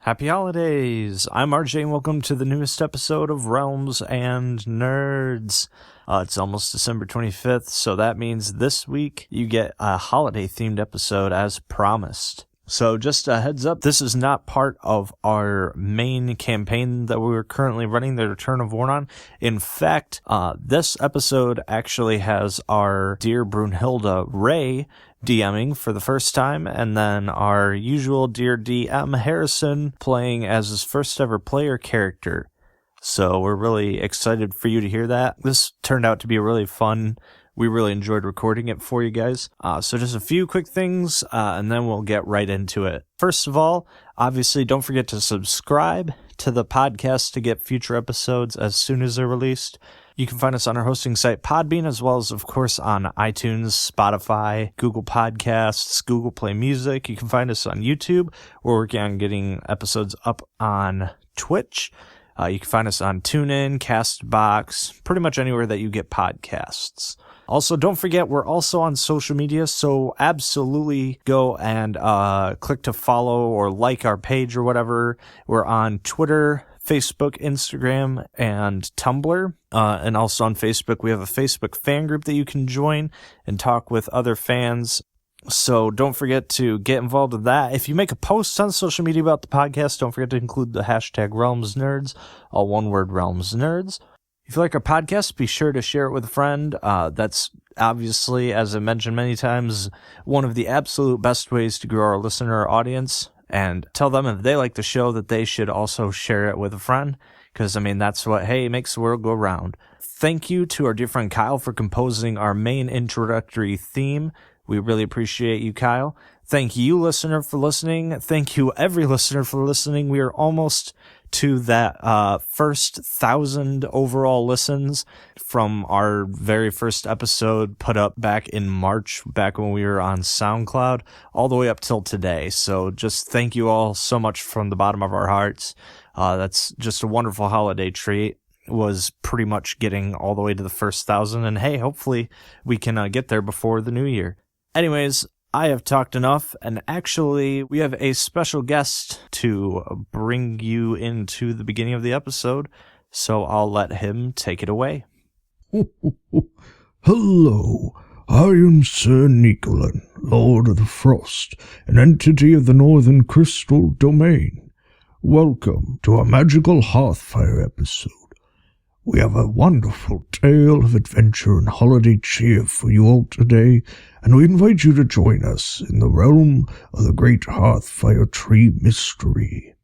Happy holidays! I'm RJ and welcome to the newest episode of Realms and Nerds. It's almost December 25th, so that means this week you get a holiday-themed episode as promised. So just a heads up, this is not part of our main campaign that we're currently running, the Return of Warnon. In fact, this episode actually has our dear Brunhilde Ray DMing for the first time, and then our usual dear DM Harrison playing as his first ever player character. So we're really excited for you to hear that. This turned out to be really fun. We really enjoyed recording it for you guys. So just a few quick things, and then we'll get right into it. First of all, obviously, don't forget to subscribe to the podcast to get future episodes as soon as they're released. You can find us on our hosting site, Podbean, as well as, of course, on iTunes, Spotify, Google Podcasts, Google Play Music. You can find us on YouTube. We're working on getting episodes up on Twitch. You can find us on TuneIn, CastBox, pretty much anywhere that you get podcasts. Also, don't forget, we're also on social media, so absolutely go and click to follow or like our page or whatever. We're on Twitter, Facebook, Instagram, and Tumblr. And also on Facebook, we have a Facebook fan group that you can join and talk with other fans. So don't forget to get involved with that. If you make a post on social media about the podcast, don't forget to include the hashtag RealmsNerds, all one word, RealmsNerds. If you like our podcast, be sure to share it with a friend. That's obviously, as I mentioned many times, one of the absolute best ways to grow our listener audience. And tell them if they like the show that they should also share it with a friend. Because, that's what, makes the world go round. Thank you to our dear friend Kyle for composing our main introductory theme. We really appreciate you, Kyle. Thank you, listener, for listening. Thank you, every listener, for listening. We are almost to that first 1,000 overall listens from our very first episode put up back in March, back when we were on SoundCloud, all the way up till today. So just thank you all so much from the bottom of our hearts. That's just a wonderful holiday treat. Was pretty much getting all the way to the first 1,000, and hey, hopefully we can get there before the new year. Anyways, I have talked enough, and actually, we have a special guest to bring you into the beginning of the episode, so I'll let him take it away. Hello, I am Sir Nicolin, Lord of the Frost, an entity of the Northern Crystal Domain. Welcome to our magical Hearthfire episode. We have a wonderful tale of adventure and holiday cheer for you all today, and we invite you to join us in the realm of the Great Hearthfire Tree Mystery.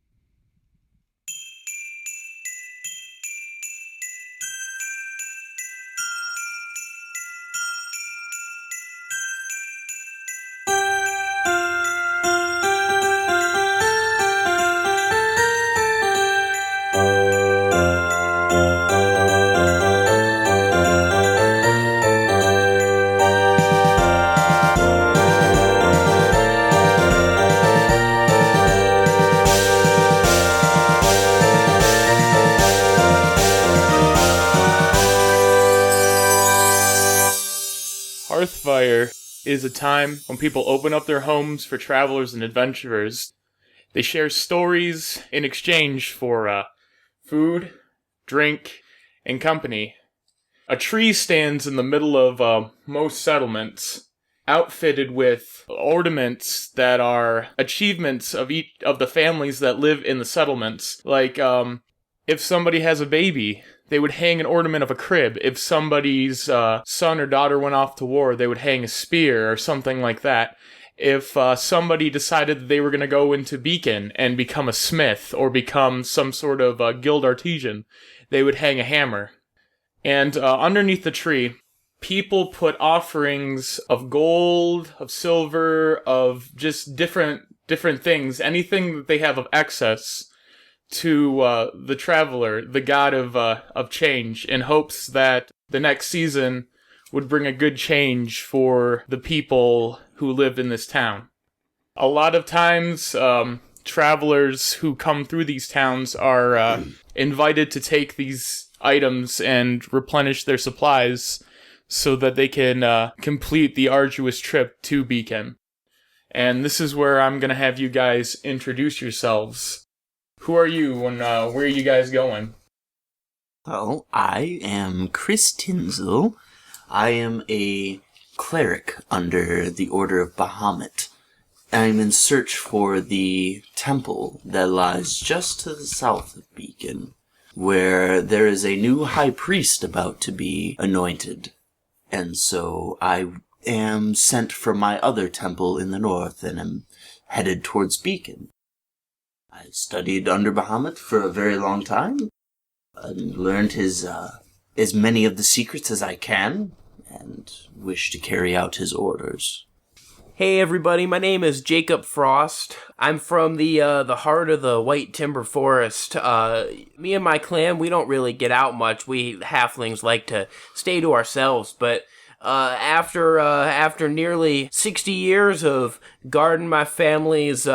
Hearthfire is a time when people open up their homes for travelers and adventurers. They share stories in exchange for food, drink, and company. A tree stands in the middle of most settlements, outfitted with ornaments that are achievements of each of the families that live in the settlements. Like, if somebody has a baby, they would hang an ornament of a crib. If somebody's son or daughter went off to war, they would hang a spear or something like that. If somebody decided that they were going to go into Beacon and become a smith or become some sort of guild artisan, they would hang a hammer. And underneath the tree, people put offerings of gold, of silver, of just different things, anything that they have of excess, to the traveler, the god of change, in hopes that the next season would bring a good change for the people who live in this town. A lot of times, travelers who come through these towns are invited to take these items and replenish their supplies so that they can complete the arduous trip to Beacon. And this is where I'm going to have you guys introduce yourselves. Who are you and where are you guys going? Well, I am Kris Tinsel. I am a cleric under the Order of Bahamut. I'm in search for the temple that lies just to the south of Beacon, where there is a new high priest about to be anointed. And so I am sent from my other temple in the north and am headed towards Beacon. I studied under Bahamut for a very long time and learned his as many of the secrets as I can and wish to carry out his orders. Hey everybody, my name is Jacob Frost. I'm from the heart of the White Timber Forest. Me and my clan, we don't really get out much. We halflings like to stay to ourselves, but after nearly 60 years of guarding my family's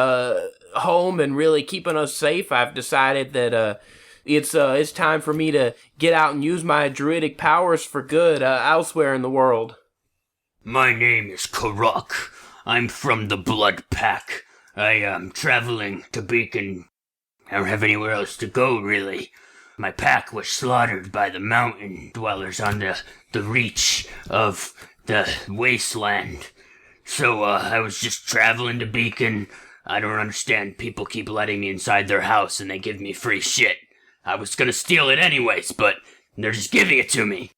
home and really keeping us safe, I've decided that it's time for me to get out and use my druidic powers for good elsewhere in the world. My name is Karuk. I'm from the Blood Pack. I am traveling to Beacon. I don't have anywhere else to go, really. My pack was slaughtered by the mountain dwellers on the reach of the wasteland. So, I was just traveling to Beacon. I don't understand. People keep letting me inside their house and they give me free shit. I was gonna steal it anyways, but they're just giving it to me.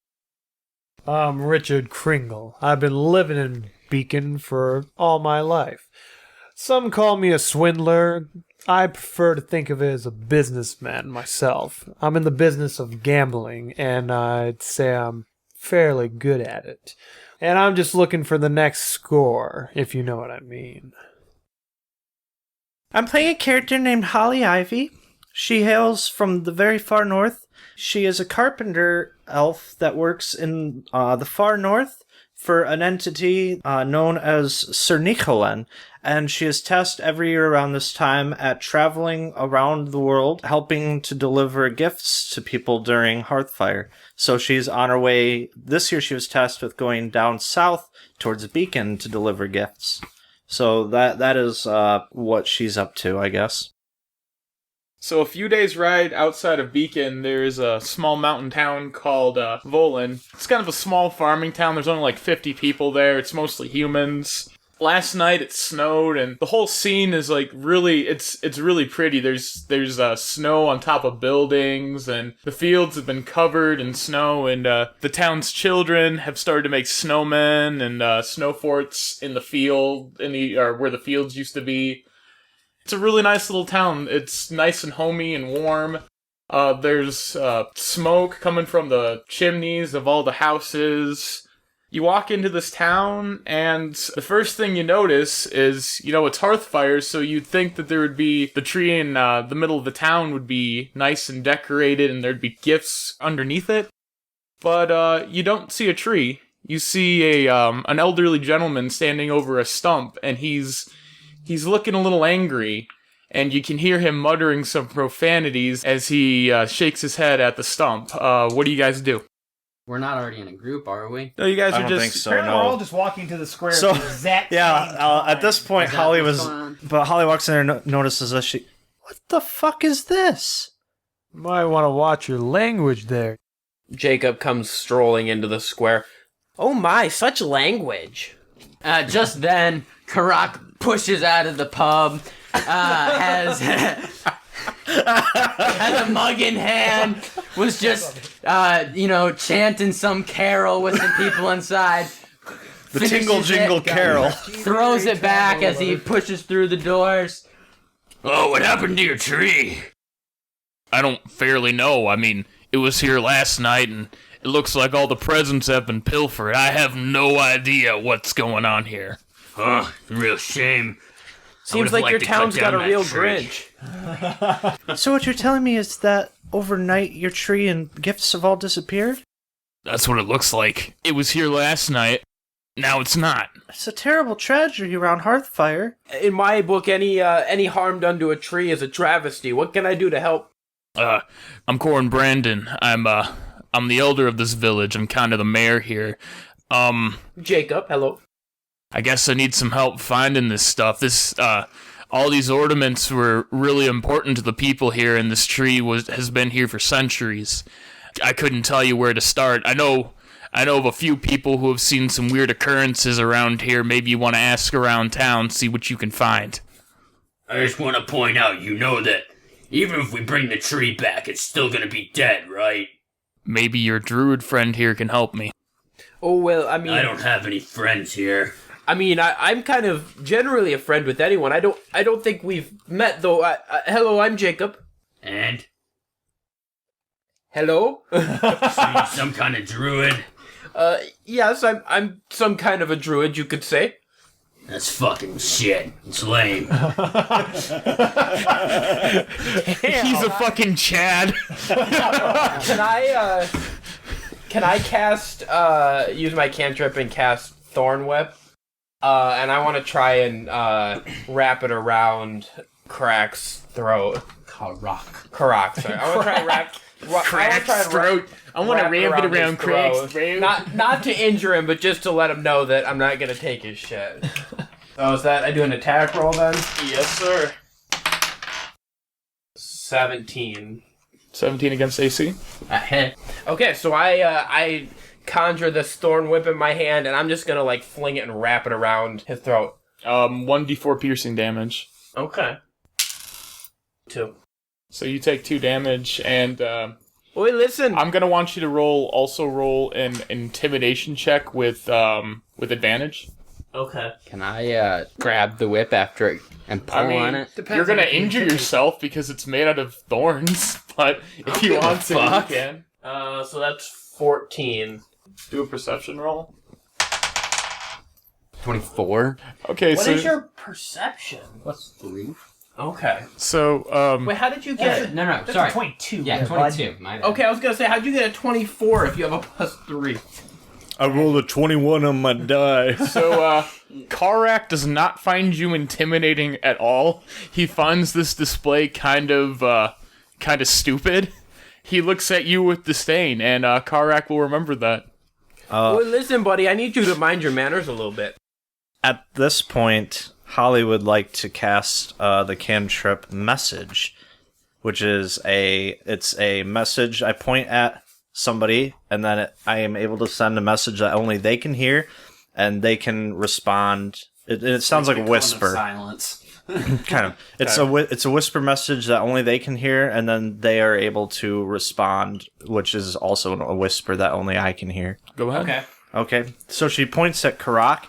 I'm Richard Kringle. I've been living in Beacon for all my life. Some call me a swindler. I prefer to think of it as a businessman myself. I'm in the business of gambling, and I'd say I'm fairly good at it. And I'm just looking for the next score, if you know what I mean. I'm playing a character named Holly Ivy. She hails from the very far north. She is a carpenter elf that works in the far north for an entity known as Sir Nicolan, and she is tasked every year around this time at traveling around the world, helping to deliver gifts to people during Hearthfire. So she's on her way. This year she was tasked with going down south towards Beacon to deliver gifts. So that is what she's up to, I guess. So a few days' ride outside of Beacon, there's a small mountain town called Volin. It's kind of a small farming town. There's only like 50 people there. It's mostly humans. Last night it snowed, and the whole scene is like really, it's really pretty. There's snow on top of buildings, and the fields have been covered in snow, and the town's children have started to make snowmen and snow forts in the field, or where the fields used to be. It's a really nice little town. It's nice and homey and warm. There's smoke coming from the chimneys of all the houses. You walk into this town, and the first thing you notice is, it's Hearthfire, so you'd think that there would be the tree in the middle of the town would be nice and decorated, and there'd be gifts underneath it. But you don't see a tree. You see an elderly gentleman standing over a stump, and he's looking a little angry, and you can hear him muttering some profanities as he shakes his head at the stump. What do you guys do? We're not already in a group, are we? No, you guys I are don't just... think so, Apparently no. we're all just walking to the square So, at the exact yeah, same time. at this point, Is that Holly what's was... going on? But Holly walks in there and notices that what the fuck is this? Might want to watch your language there. Jacob comes strolling into the square. Oh my, such language. Just then, Karak pushes out of the pub, has a mug in hand, was just, chanting some carol with some people inside. The Finishes Tingle Jingle it, Carol. Throws it back as he pushes through the doors. Oh, what happened to your tree? I don't fairly know. I mean, it was here last night, and it looks like all the presents have been pilfered. I have no idea what's going on here. Oh, real shame. Seems like your town's got a real Grinch. So what you're telling me is that overnight your tree and gifts have all disappeared? That's what it looks like. It was here last night. Now it's not. It's a terrible tragedy around Hearthfire. In my book, any harm done to a tree is a travesty. What can I do to help? I'm Corin Brandon. I'm the elder of this village. I'm kind of the mayor here. Jacob, hello. I guess I need some help finding this stuff. This, all these ornaments were really important to the people here, and this tree has been here for centuries. I couldn't tell you where to start. I know of a few people who have seen some weird occurrences around here. Maybe you want to ask around town, see what you can find. I just want to point out, you know that even if we bring the tree back, it's still going to be dead, right? Maybe your druid friend here can help me. Oh, well, I mean... I don't have any friends here. I mean, I'm kind of generally a friend with anyone. I don't think we've met, though. Hello, I'm Jacob. And? Hello? So you're some kind of druid? Yes, I'm some kind of a druid, you could say. That's fucking shit. It's lame. He's a fucking Chad. Can I cast, use my cantrip and cast Thorn Whip? And I want to try and, wrap it around Karak's throat. Karak, sorry. I want to try and wrap... Crack's throat. I want to ramp it around Crack's throat. Not to injure him, but just to let him know that I'm not going to take his shit. So is that... I do an attack roll then? Yes, sir. 17. 17 against AC? That hit. Okay, so I conjure this thorn whip in my hand, and I'm just gonna, like, fling it and wrap it around his throat. 1d4 piercing damage. Okay. 2. So you take 2 damage, and, Wait, listen! I'm gonna want you to roll an intimidation check with advantage. Okay. Can I grab the whip after it and pull on it? You're gonna injure yourself because it's made out of thorns, but if you want to, you can. So that's 14. Do a perception roll. 24. Okay, What so... is your perception? Plus 3. Okay. So, Wait, how did you get... No, That's sorry. a 22. Yeah, 22. My bad. Okay, I was gonna say, how'd you get a 24 if you have a plus 3? I rolled a 21 on my die. So, Karak does not find you intimidating at all. He finds this display kind of stupid. He looks at you with disdain, and Karak will remember that. Well, listen, buddy, I need you to mind your manners a little bit. At this point, Holly would like to cast the cantrip Message, which is it's a message I point at somebody, and then I am able to send a message that only they can hear, and they can respond. It sounds like a whisper. Silence. Kind of. It's a whisper message that only they can hear, and then they are able to respond, which is also a whisper that only I can hear. Go ahead. Okay. Okay. So she points at Karak,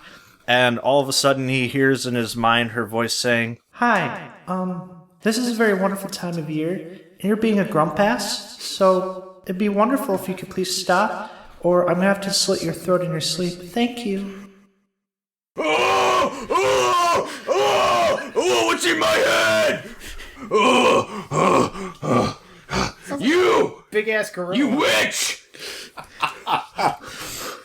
and all of a sudden he hears in his mind her voice saying, "Hi, this is a very wonderful time of year, and you're being a grumpass, so it'd be wonderful if you could please stop, or I'm gonna have to slit your throat in your sleep. Thank you." What's in my head? You! Big ass gorilla. You witch!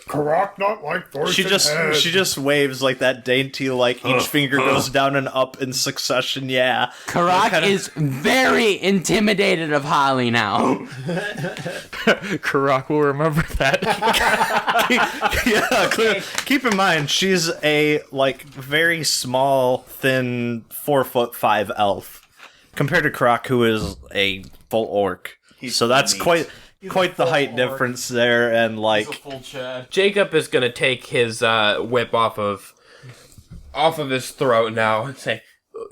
Karak not like voice She just waves like that dainty, like each finger goes down and up in succession. Yeah, Karak is very intimidated of Holly now. Karak will remember that. yeah. Keep in mind, she's a very small, thin 4'5" elf compared to Karak, who is a full orc. So that's quite the height difference there, and Full Chad. Jacob is gonna take his whip off of his throat now and say,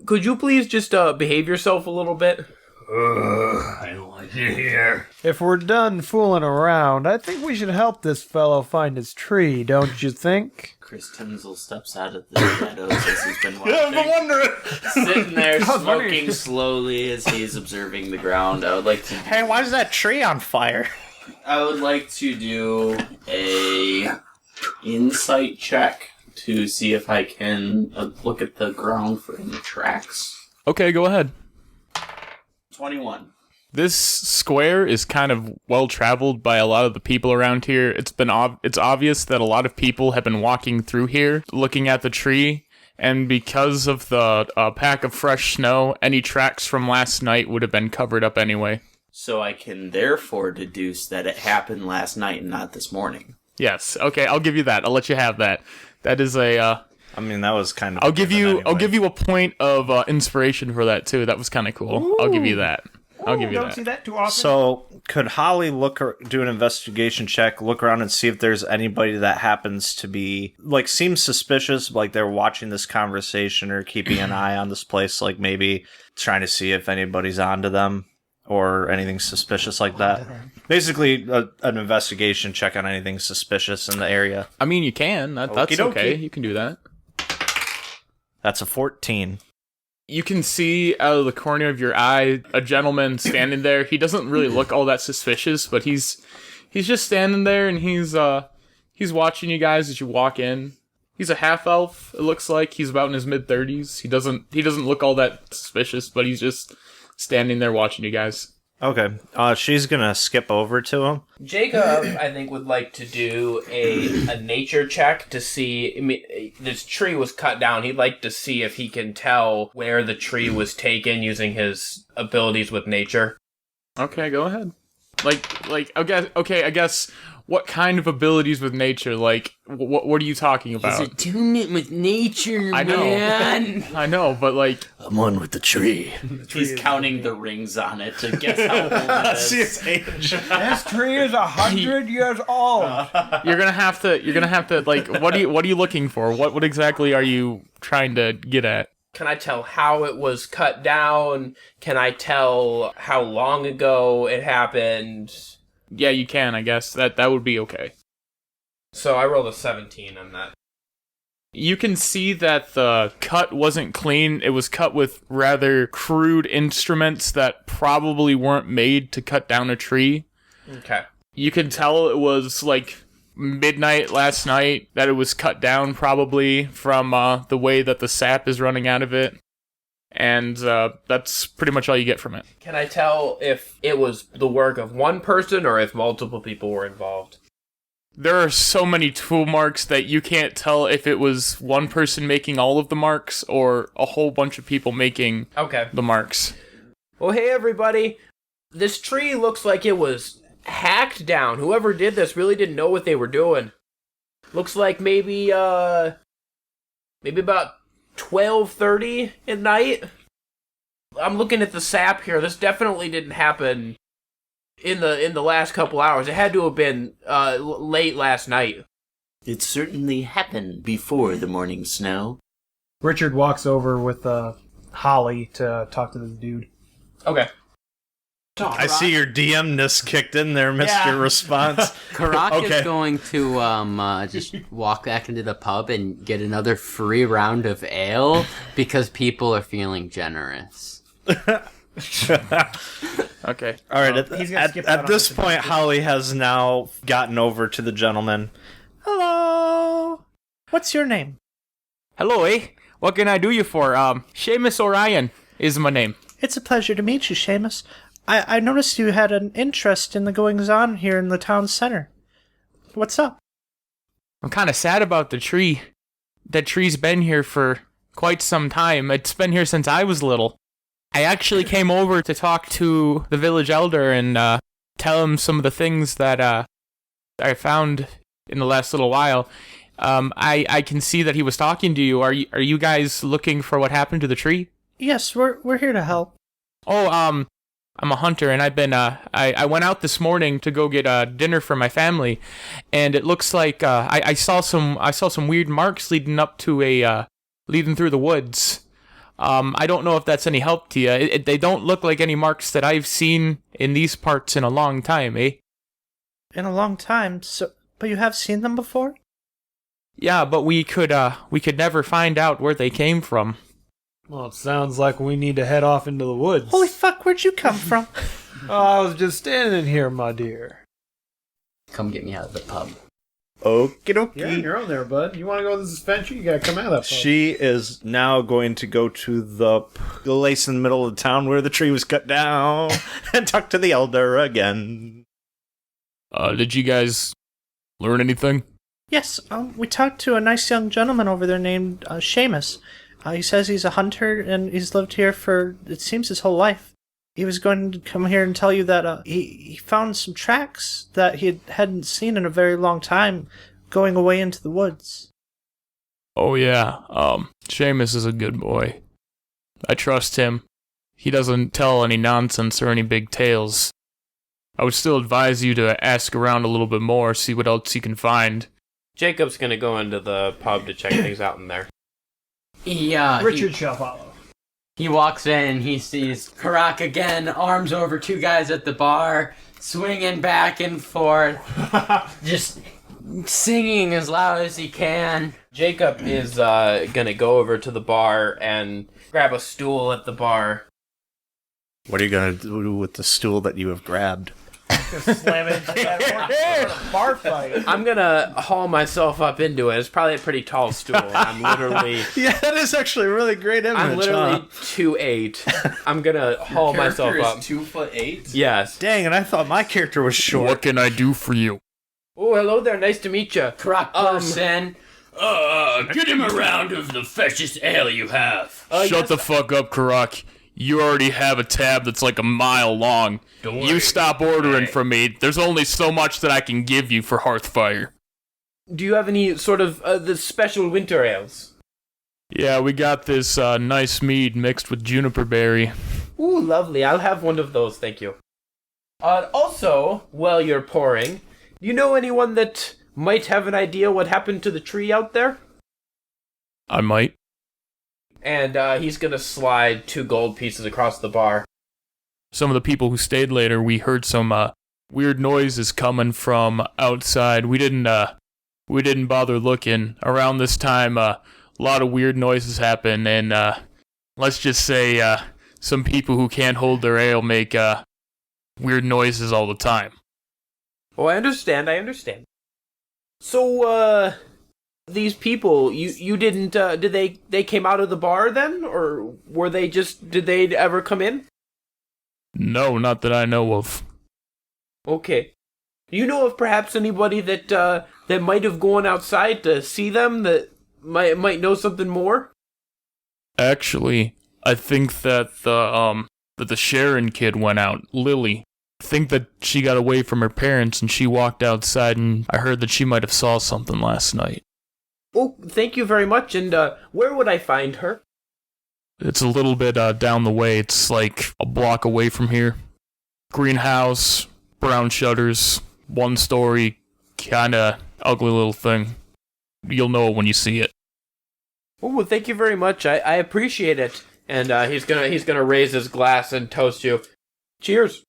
"Could you please just behave yourself a little bit?" I don't like it here. If we're done fooling around, I think we should help this fellow find his tree, don't you think? Kris Tinsel steps out of the shadows as he's been watching. Sitting there smoking slowly as he's observing the ground. I would like to hey, why is that tree on fire? I would like to do a insight check to see if I can look at the ground for any tracks. Okay, go ahead. 21. This square is kind of well traveled by a lot of the people around here. It's obvious that a lot of people have been walking through here, looking at the tree, and because of the pack of fresh snow, any tracks from last night would have been covered up anyway. So I can therefore deduce that it happened last night and not this morning. Yes. Okay, I'll give you that. I'll let you have that. That is a I mean, that was kind of. I'll give you a point of inspiration for that too. That was kind of cool. Ooh. I'll give you that. I'll give you don't that. See that too often. So, could Holly do an investigation check, look around and see if there's anybody that happens to be, like, seems suspicious, like they're watching this conversation or keeping an eye on this place, like maybe trying to see if anybody's onto them or anything suspicious like that? Basically, an investigation check on anything suspicious in the area. I mean, you can. That's okay. You can do that. That's a 14. You can see out of the corner of your eye a gentleman standing there. He doesn't really look all that suspicious, but he's just standing there and he's watching you guys as you walk in. He's a half elf. It looks like he's about in his mid-30s. He doesn't look all that suspicious, but he's just standing there watching you guys. Okay. She's gonna skip over to him. Jacob, I think, would like to do a nature check to see. I mean, this tree was cut down. He'd like to see if he can tell where the tree was taken using his abilities with nature. Okay, go ahead. I guess. What kind of abilities with nature? Like, what are you talking about? He's attunement with nature, I know. man. I know, but like... I'm one with the tree. He's counting the rings on it to guess how old it is. See its age. This tree is 100 years old. You're gonna have to, like, what are you looking for? What exactly are you trying to get at? Can I tell how it was cut down? Can I tell how long ago it happened? Yeah, you can, I guess. That would be okay. So I rolled a 17 on that. You can see that the cut wasn't clean. It was cut with rather crude instruments that probably weren't made to cut down a tree. Okay. You can tell it was like midnight last night that it was cut down, probably from the way that the sap is running out of it. And that's pretty much all you get from it. Can I tell if it was the work of one person or if multiple people were involved? There are so many tool marks that you can't tell if it was one person making all of the marks or a whole bunch of people making the marks. Well, hey, everybody. This tree looks like it was hacked down. Whoever did this really didn't know what they were doing. Looks like maybe about 12:30 at night. I'm looking at the sap here. This definitely didn't happen in the last couple hours. It had to have been late last night. It certainly happened before the morning snow. Richard walks over with Holly to talk to this dude. Okay. I see your DM-ness kicked in there, Mr. Response. Karak is going to just walk back into the pub and get another free round of ale because people are feeling generous. Okay. All right. At this point, Holly has now gotten over to the gentleman. Hello. What's your name? Hello, eh? What can I do you for? Seamus Orion is my name. It's a pleasure to meet you, Seamus. I noticed you had an interest in the goings-on here in the town center. What's up? I'm kind of sad about the tree. That tree's been here for quite some time. It's been here since I was little. I actually came over to talk to the village elder and tell him some of the things that I found in the last little while. I can see that he was talking to you. Are you guys looking for what happened to the tree? Yes, we're here to help. Oh, I'm a hunter, and I've been, I went out this morning to go get dinner for my family, and it looks like, I saw some weird marks leading up to leading through the woods. I don't know if that's any help to you. They don't look like any marks that I've seen in these parts in a long time, eh? In a long time? But you have seen them before? Yeah, but we could never find out where they came from. Well, it sounds like we need to head off into the woods. Holy fuck, where'd you come from? Oh, I was just standing here, my dear. Come get me out of the pub. Okie dokie. Yeah, you're on there, bud. You want to go on this adventure? You gotta come out of that pub. She is now going to go to the place in the middle of the town where the tree was cut down and talk to the elder again. Did you guys learn anything? Yes, we talked to a nice young gentleman over there named Seamus. He says he's a hunter and he's lived here for, it seems, his whole life. He was going to come here and tell you that he found some tracks that he hadn't seen in a very long time going away into the woods. Oh yeah, Seamus is a good boy. I trust him. He doesn't tell any nonsense or any big tales. I would still advise you to ask around a little bit more, see what else you can find. Jacob's gonna go into the pub to check things out in there. Richard shall follow. He walks in, he sees Karak again, arms over two guys at the bar, swinging back and forth, just singing as loud as he can. Jacob is gonna go over to the bar and grab a stool at the bar. What are you going to do with the stool that you have grabbed? Slam it into that bar fight. I'm gonna haul myself up into it. It's probably a pretty tall stool. I'm literally Yeah, that is actually a really great image. I'm literally 2'8". I'm gonna haul myself up. 2'8". Yes. Dang, and I thought my character was short. What can I do for you? Oh, hello there. Nice to meet you. Karak bursts in. Get him a round of the freshest ale you have. Shut the fuck up, Karak. You already have a tab that's like a mile long. Don't worry. You stop ordering from me. There's only so much that I can give you for Hearthfire. Do you have any sort of the special winter ales? Yeah, we got this nice mead mixed with juniper berry. Ooh, lovely. I'll have one of those, thank you. Also, while you're pouring, do you know anyone that might have an idea what happened to the tree out there? I might. And he's gonna slide 2 gold pieces across the bar. Some of the people who stayed later, we heard some weird noises coming from outside. We didn't bother looking. Around this time, a lot of weird noises happen, and let's just say some people who can't hold their ale make weird noises all the time. Oh, I understand. So, these people, you didn't, did they came out of the bar then? Or were they did they ever come in? No, not that I know of. Okay. Do you know of perhaps anybody that might have gone outside to see them, that might know something more? Actually, I think that the Sharon kid went out, Lily. I think that she got away from her parents and she walked outside, and I heard that she might have saw something last night. Oh, thank you very much, and where would I find her? It's a little bit down the way. It's like a block away from here. Greenhouse, brown shutters, 1 story, kinda ugly little thing. You'll know it when you see it. Oh, well, thank you very much. I appreciate it. And he's gonna raise his glass and toast you. Cheers.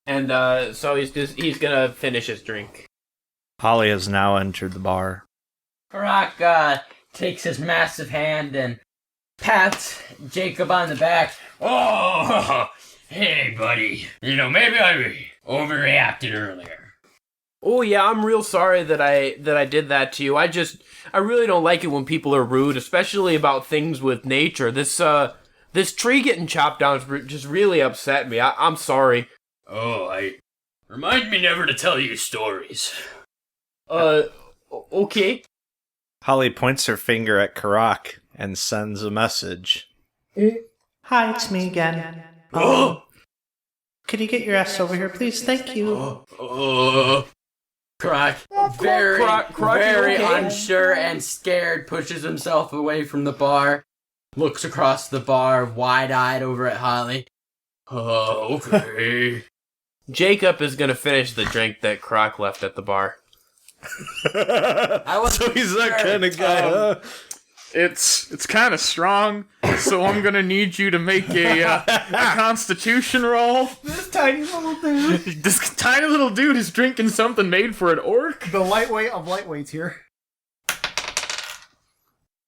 And so he's gonna finish his drink. Holly has now entered the bar. Karak takes his massive hand and pats Jacob on the back. Oh, hey, buddy. You know, maybe I overreacted earlier. Oh yeah, I'm real sorry that I did that to you. I really don't like it when people are rude, especially about things with nature. This tree getting chopped down just really upset me. I'm sorry. Oh, remind me never to tell you stories. Okay. Holly points her finger at Karak and sends a message. Hi, it's me again. Could you get your ass over here, please? Thank you. Karak, very unsure and scared, pushes himself away from the bar, looks across the bar, wide-eyed over at Holly. Okay. Jacob is gonna finish the drink that Croc left at the bar. So he's that kind of guy, huh? It's kind of strong, so I'm gonna need you to make a Constitution roll. This tiny little dude. This tiny little dude is drinking something made for an orc. The lightweight of lightweights here.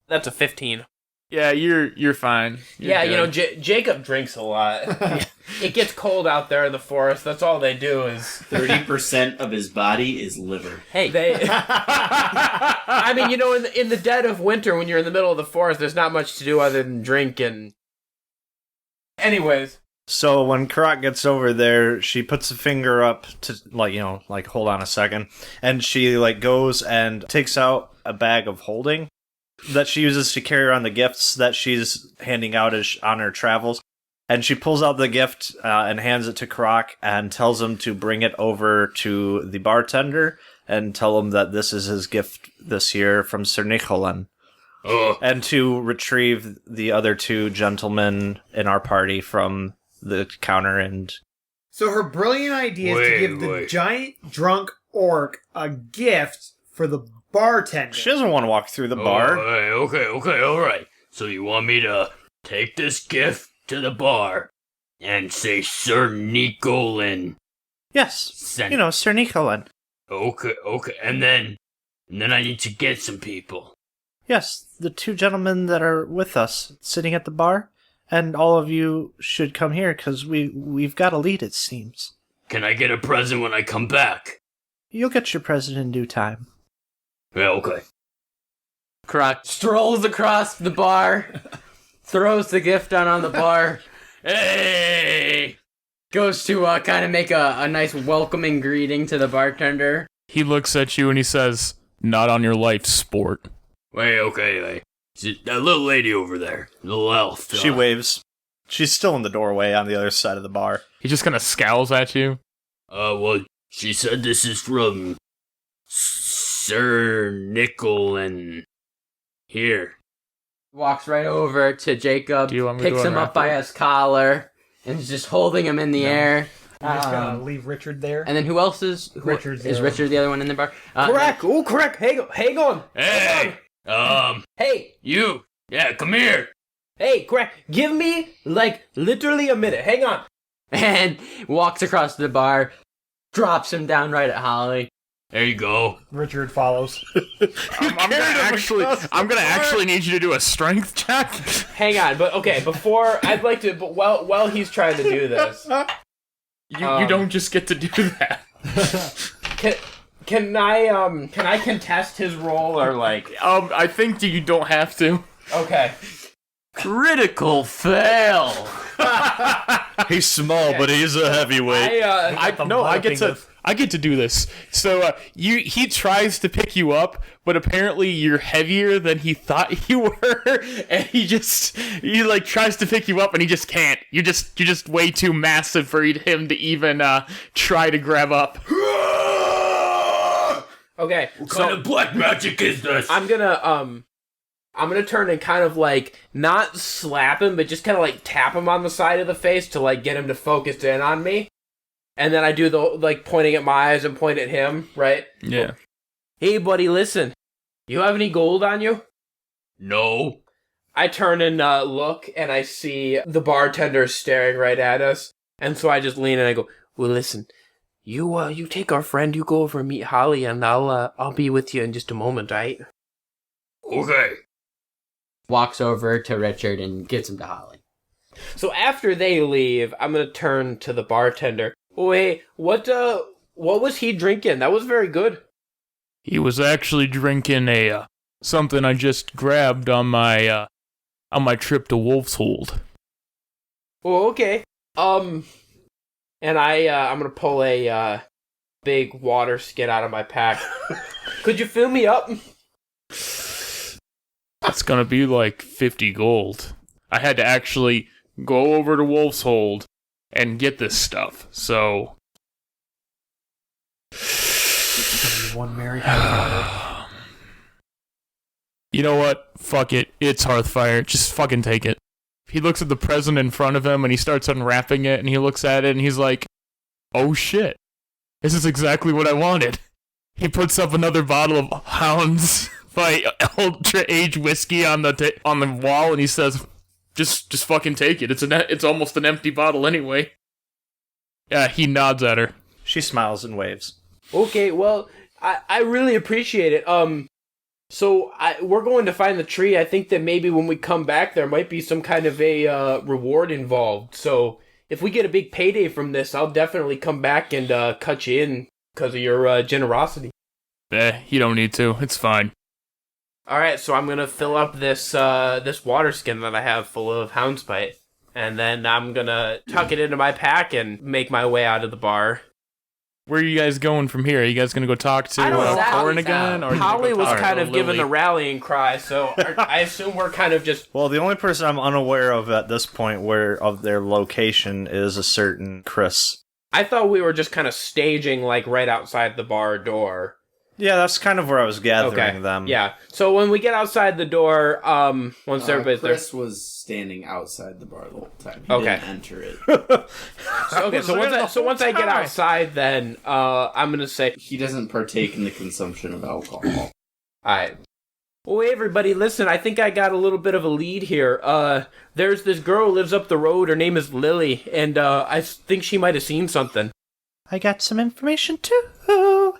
That's a 15. Yeah, you're fine. You're you know, good. Jacob drinks a lot. It gets cold out there in the forest. That's all they do is 30% of his body is liver. Hey, I mean, you know, in the dead of winter, when you're in the middle of the forest, there's not much to do other than drink and. Anyways. So when Karak gets over there, she puts a finger up to, hold on a second. And she, goes and takes out a bag of holding that she uses to carry around the gifts that she's handing out on her travels. And she pulls out the gift and hands it to Karak and tells him to bring it over to the bartender and tell him that this is his gift this year from Sir Nicholan. and to retrieve the other two gentlemen in our party from the counter. And So her brilliant idea is to give the giant drunk orc a gift for the bartender. she doesn't want to walk through the bar. Okay, alright. So you want me to take this gift to the bar and say Sir Nicolin Yes, sent... Sir Nicolin. Okay, and then I need to get some people. Yes, the two gentlemen that are with us sitting at the bar, and all of you should come here because we've got a lead, it seems. Can I get a present when I come back? You'll get your present in due time. Yeah, okay. Karak strolls across the bar, throws the gift down on the bar, Hey! goes to kind of make a nice welcoming greeting to the bartender. He looks at you and he says, "Not on your life, sport." Wait, okay. That little lady over there, little elf. She waves. She's still in the doorway on the other side of the bar. He just kind of scowls at you. Well, she said this is from Sir Nicolin. Here. Walks right over to Jacob, Do you want me to picks him unwrap up by his collar, and is just holding him in the air. I'm just gonna leave Richard there. And then who else is... Richard's is there. Richard the other one in the bar? Correct. Oh, correct. Hang on. Hey! Hey, You! Yeah, come here! Hey, correct. Give me, literally a minute. Hang on. And walks across the bar, drops him down right at Holly. There you go. Richard follows. I'm gonna actually need you to do a strength check. Hang on, but okay, before I'd like to, but while he's trying to do this, You don't just get to do that. can I contest his role or I think you don't have to. okay. Critical fail! He's small, but he's a heavyweight. I get to do this. So he tries to pick you up, but apparently you're heavier than he thought you were, and he tries to pick you up and he just can't. You're just way too massive for him to even try to grab up. Okay. What kind of black magic is this? I'm gonna turn and kind of not slap him, but just kind of tap him on the side of the face to get him to focus in on me. And then I do the pointing at my eyes and point at him, right? Yeah. Hey buddy, listen. You have any gold on you? No. I turn and look, and I see the bartender staring right at us. And so I just lean and I go, "Well, listen, you take our friend, you go over and meet Holly, and I'll be with you in just a moment, right?" Okay. Walks over to Richard and gets him to Holly. So after they leave, I'm gonna turn to the bartender. Oh, hey, what was he drinking? That was very good. He was actually drinking something I just grabbed on my trip to Wolf's Hold. Oh, okay. And I'm gonna pull a big water skin out of my pack. Could you fill me up? It's gonna be 50 gold. I had to actually go over to Wolf's Hold and get this stuff, so... One merry Hearthfire. You know what? Fuck it. It's Hearthfire. Just fucking take it. He looks at the present in front of him and he starts unwrapping it and he looks at it and he's like, "Oh shit. This is exactly what I wanted." He puts up another bottle of Hounds by Ultra Age whiskey on the wall and he says, Just fucking take it. It's almost an empty bottle anyway." Yeah, he nods at her. She smiles and waves. Okay, well, I really appreciate it. So we're going to find the tree. I think that maybe when we come back, there might be some kind of a reward involved. So if we get a big payday from this, I'll definitely come back and cut you in because of your generosity. You don't need to. It's fine. All right, so I'm gonna fill up this water skin that I have full of Houndspite, and then I'm gonna tuck it into my pack and make my way out of the bar. Where are you guys going from here? Are you guys going to go talk to Corin again? Or Holly was kind of Lily? giving the rallying cry, so I assume we're kind of just... Well, the only person I'm unaware of at this point of their location is a certain Kris. I thought we were just kind of staging, right outside the bar door. Yeah, that's kind of where I was gathering them. Yeah. So when we get outside the door, once everybody's there. Chris was standing outside the bar the whole time. He didn't enter it. So once I get outside, then I'm gonna say He doesn't partake in the consumption of alcohol. all right. Well, hey, everybody, listen, I think I got a little bit of a lead here. There's this girl who lives up the road. Her name is Lily, and I think she might have seen something. I got some information too.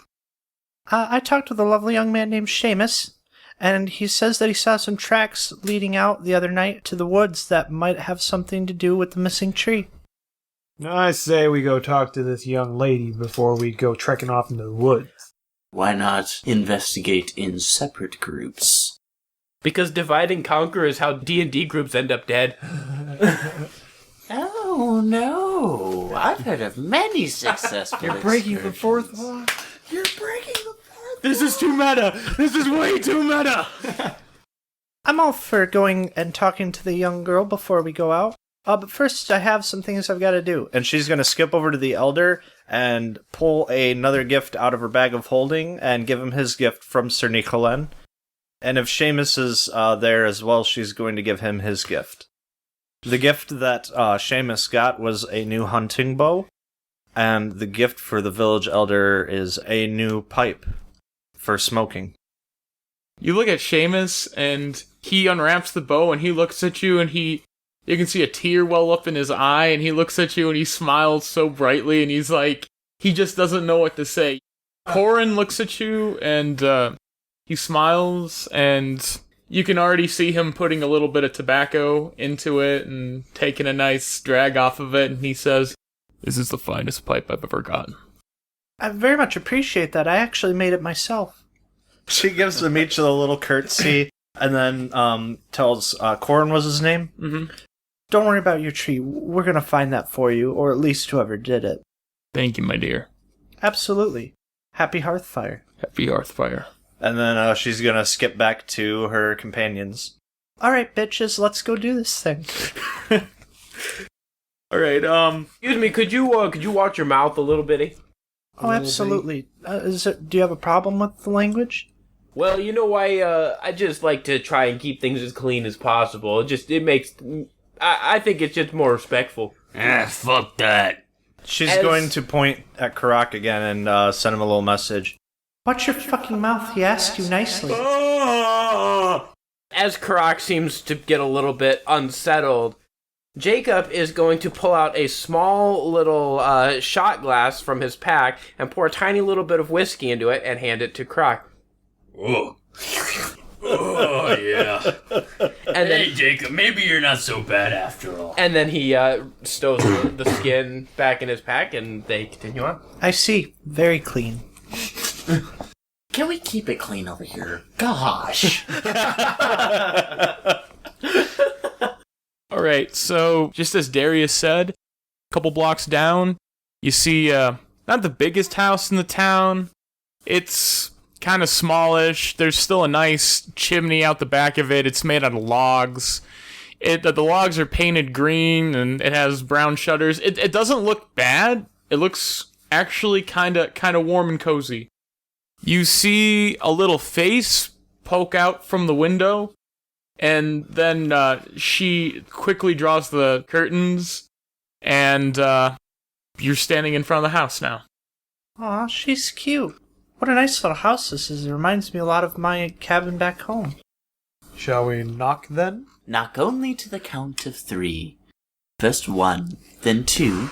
I talked with a lovely young man named Seamus, and he says that he saw some tracks leading out the other night to the woods that might have something to do with the missing tree. I say we go talk to this young lady before we go trekking off into the woods. Why not investigate in separate groups? Because divide and conquer is how D&D groups end up dead. Oh, no. I've heard of many successful You're breaking the fourth excursions. wall. You're breaking the fourth This is too meta. This is way too meta. I'm all for going and talking to the young girl before we go out. But first, I have some things I've got to do. And she's going to skip over to the elder and pull another gift out of her bag of holding and give him his gift from Sir Nicolan. And if Seamus is there as well, she's going to give him his gift. The gift that Seamus got was a new hunting bow, and the gift for the village elder is a new pipe for smoking. You look at Seamus, and he unwraps the bow, and he looks at you, and you can see a tear well up in his eye, and he looks at you, and he smiles so brightly, and he's like, he just doesn't know what to say. Corin looks at you, and he smiles, and you can already see him putting a little bit of tobacco into it, and taking a nice drag off of it, and he says, "This is the finest pipe I've ever gotten." I very much appreciate that. I actually made it myself. She gives them each a little curtsy, and then tells Corin was his name. Mm-hmm. Don't worry about your tree. We're going to find that for you, or at least whoever did it. Thank you, my dear. Absolutely. Happy Hearthfire. Happy Hearthfire. And then she's going to skip back to her companions. All right, bitches, let's go do this thing. All right, Excuse me, could you watch your mouth a little bitty? Oh, absolutely. Do you have a problem with the language? Well, you know, I just like to try and keep things as clean as possible. It makes... I think it's just more respectful. Fuck that. She's going to point at Karak again and send him a little message. Watch your fucking mouth, he asked you nicely. As Karak seems to get a little bit unsettled, Jacob is going to pull out a small little shot glass from his pack and pour a tiny little bit of whiskey into it and hand it to Karak. Oh. Oh, yeah. And Hey, Jacob, maybe you're not so bad after all. And then he stows the skin back in his pack, and they continue on. I see. Very clean. Can we keep it clean over here? Gosh. all right, so just as Darius said, a couple blocks down, you see not the biggest house in the town. It's kind of smallish. There's still a nice chimney out the back of it. It's made out of logs. The logs are painted green, and it has brown shutters. It doesn't look bad. It looks actually kind of warm and cozy. You see a little face poke out from the window, and then she quickly draws the curtains, and you're standing in front of the house now. Aw, she's cute. What a nice little house this is. It reminds me a lot of my cabin back home. Shall we knock then? Knock only to the count of 3. First 1, then 2,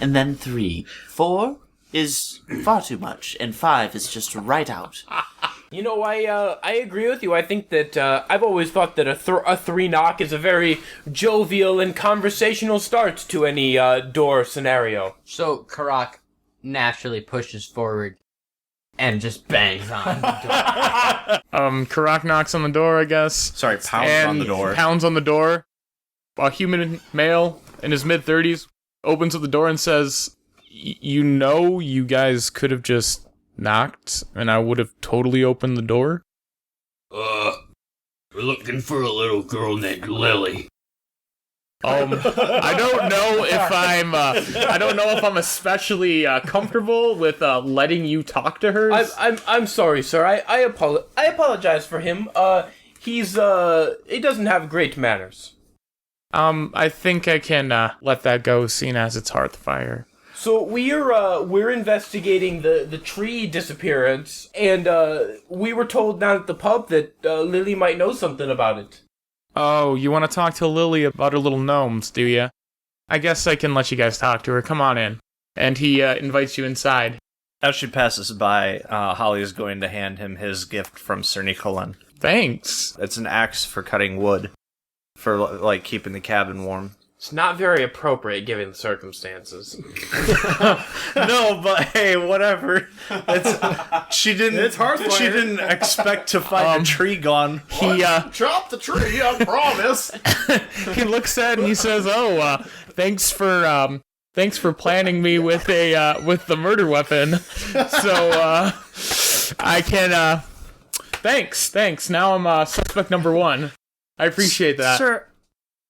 and then 3. 4 is far too much, and 5 is just right out. You know, I agree with you. I think that I've always thought that a 3 knock is a very jovial and conversational start to any door scenario. So Karak naturally pushes forward and just bangs on the door. Karak knocks on the door, I guess. Sorry, pounds on the door. Pounds on the door. A human male in his mid-30s opens up the door and says, "You know, you guys could have just knocked, and I would have totally opened the door." We're looking for a little girl named Lily. I don't know if I'm especially comfortable with letting you talk to her. I'm sorry, sir. I apologize for him. He doesn't have great manners. I think I can let that go, seeing as it's Hearthfire. So we're investigating the tree disappearance, and we were told down at the pub that Lily might know something about it. Oh, you want to talk to Lily about her little gnomes, do you? I guess I can let you guys talk to her. Come on in. And he invites you inside. As she passes by, Holly is going to hand him his gift from Sir Nicolin. Thanks. It's an axe for cutting wood, for like keeping the cabin warm. It's not very appropriate given the circumstances. No, but hey, whatever. She didn't expect to find a tree gone. He Drop the tree, I promise. he looks at it and he says, "Oh, thanks for planning me with the murder weapon. So I can thanks. Now I'm suspect number 1. I appreciate that." Sir,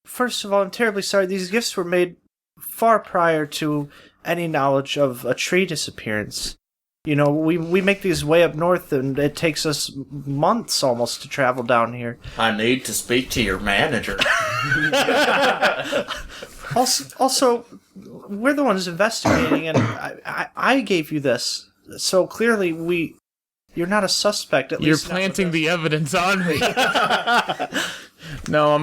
first of all, I'm terribly sorry. These gifts were made far prior to any knowledge of a tree disappearance. You know, we make these way up north, and it takes us months almost to travel down here. I need to speak to your manager. Also, we're the ones investigating, and I gave you this, so clearly you're not a suspect. At You're least planting the evidence on me. No,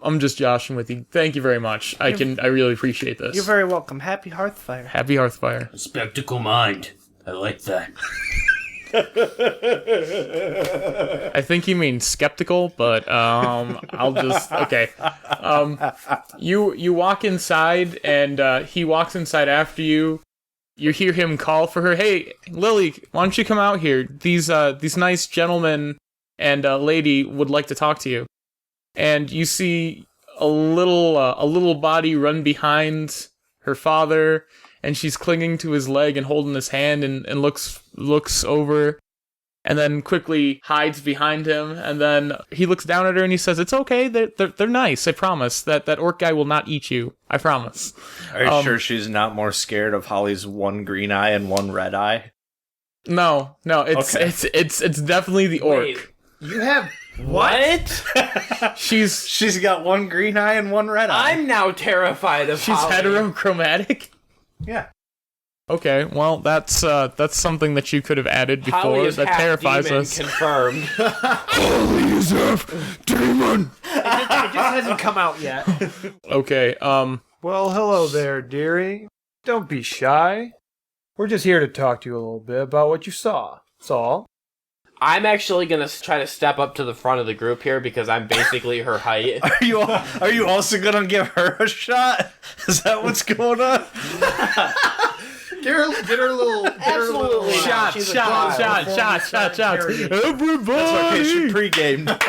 I'm just joshing with you. Thank you very much. I really appreciate this. You're very welcome. Happy Hearthfire. Happy Hearthfire. Spectacle mind. I like that. I think you mean skeptical, but I'll just okay. You walk inside, and he walks inside after you. You hear him call for her. "Hey, Lily, why don't you come out here? These nice gentlemen and lady would like to talk to you." And you see a little body run behind her father, and she's clinging to his leg and holding his hand, and looks over, and then quickly hides behind him. And then he looks down at her and he says, "It's okay. They're nice. I promise. That orc guy will not eat you. I promise." Are you sure she's not more scared of Holly's one green eye and one red eye? No. It's definitely the orc. Wait, you have what? She's got one green eye and one red eye. I'm now terrified of She's Holly. heterochromatic. Yeah. Okay, well that's something that you could have added before. Holly is that half terrifies demon us. Confirmed. Holly is half demon. It just hasn't come out yet. Okay, Well, hello there, dearie. Don't be shy. We're just here to talk to you a little bit about what you saw. That's all. I'm actually gonna try to step up to the front of the group here because I'm basically her height. Are you also gonna give her a shot? Is that what's going on? Get her a little. Absolutely. shot. Everybody. That's okay. She pre-gamed.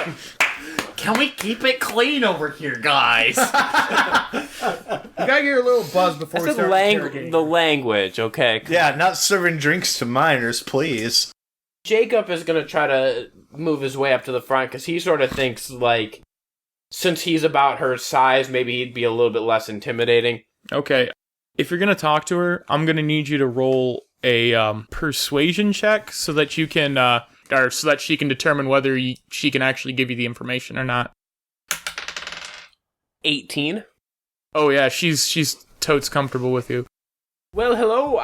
Can we keep it clean over here, guys? You gotta get her a little buzz before we start interrogating. The language, okay? Yeah, not serving drinks to minors, please. Jacob is gonna try to move his way up to the front because he sort of thinks like, since he's about her size, maybe he'd be a little bit less intimidating. Okay, if you're gonna talk to her, I'm gonna need you to roll a persuasion check so that you can, or so that she can determine whether she can actually give you the information or not. 18. Oh yeah, she's totes comfortable with you. Well, hello.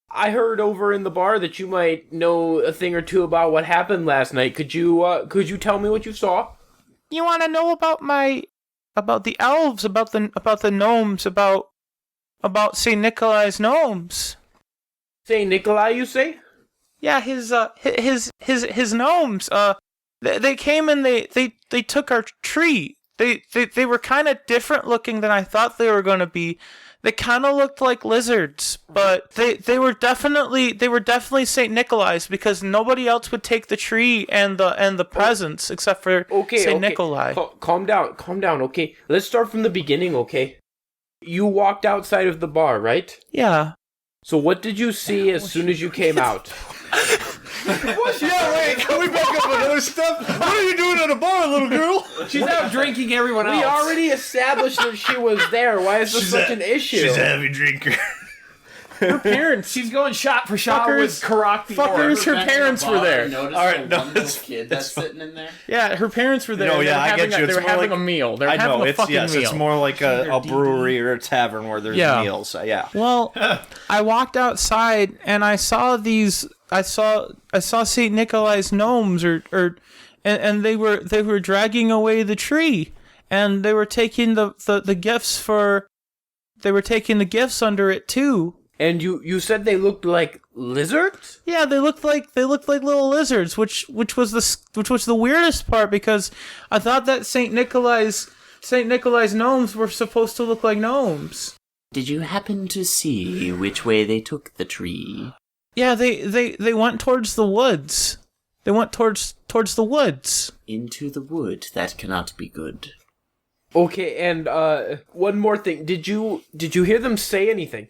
I heard over in the bar that you might know a thing or two about what happened last night. Could you tell me what you saw? You want to know about the elves, about the gnomes, about St. Nikolai's gnomes? Saint Nikolai, you say? Yeah, his gnomes. They came and they took our tree. They were kind of different looking than I thought they were going to be. They kind of looked like lizards, but they were definitely St. Nikolai's because nobody else would take the tree and the presents except for St. Nikolai. Calm down, okay? Let's start from the beginning, okay? You walked outside of the bar, right? Yeah. So what did you see as soon as you came out? Yeah, wait, can we back up another step? What are you doing at a bar, little girl? She's out drinking everyone else. We already established that she was there. Why is this such an issue? She's a heavy drinker. Her parents. She's going shot for shot Fuckers. with Karak the orc. Fuckers, her parents were there. Notice All right, the no, one little it's- kid that's sitting in there. Yeah, her parents were there. No, They yeah, were I having get you. They It's were more having like- a meal. They're I having know, a it's fucking yes, meal. it's more like a brewery or a tavern where there's Yeah. meals. Yeah. Well, I walked outside and I saw these. I saw Saint Nikolai's gnomes, and they were dragging away the tree, and they were taking the gifts for. They were taking the gifts under it too. And you said they looked like lizards? Yeah, they looked like little lizards, which was the weirdest part because I thought that Saint Nikolai's gnomes were supposed to look like gnomes. Did you happen to see which way they took the tree? Yeah, they went towards the woods. They went towards the woods. Into the wood. That cannot be good. Okay, and one more thing. Did you hear them say anything?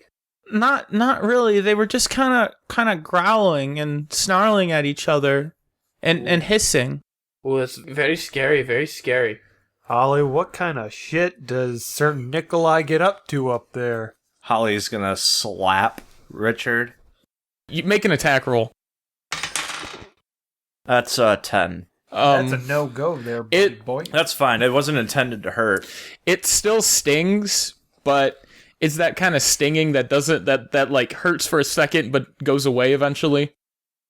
Not really. They were just kind of growling and snarling at each other, and hissing. Well, it's very scary. Very scary. Holly, what kind of shit does Sir Nikolai get up to up there? Holly's gonna slap Richard. You make an attack roll. That's 10. That's a no-go there, boy. That's fine. It wasn't intended to hurt. It still stings, but it's that kind of stinging that doesn't that like hurts for a second but goes away eventually.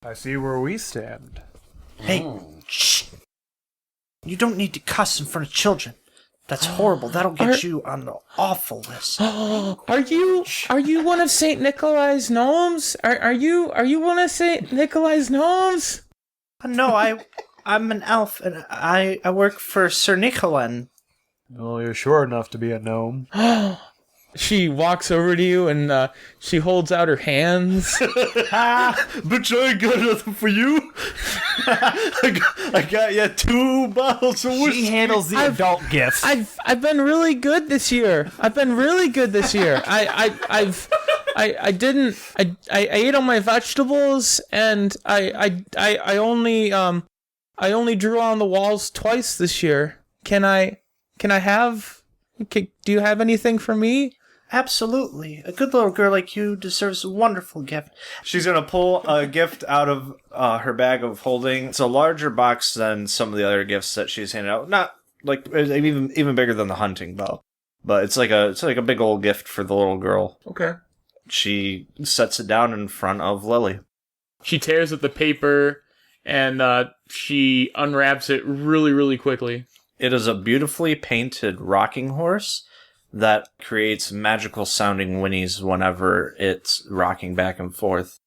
I see where we stand. Hey, shh. You don't need to cuss in front of children. That's horrible. That'll get you on the awful list. Are you one of Saint Nikolai's gnomes? Are you one of Saint Nikolai's gnomes? No, I'm an elf, and I work for Sir Nicolin. Well, you're sure enough to be a gnome. She walks over to you and she holds out her hands. But I got nothing for you. I got you 2 bottles of whiskey. She handles the adult gifts. I've been really good this year. I ate all my vegetables and I only drew on the walls twice this year. Do you have anything for me? Absolutely. A good little girl like you deserves a wonderful gift. She's gonna pull a gift out of her bag of holding. It's a larger box than some of the other gifts that she's handed out. Not like even bigger than the hunting bow, but it's like a big old gift for the little girl. Okay. She sets it down in front of Lily. She tears at the paper and she unwraps it really, really quickly. It is a beautifully painted rocking horse that creates magical sounding whinnies whenever it's rocking back and forth.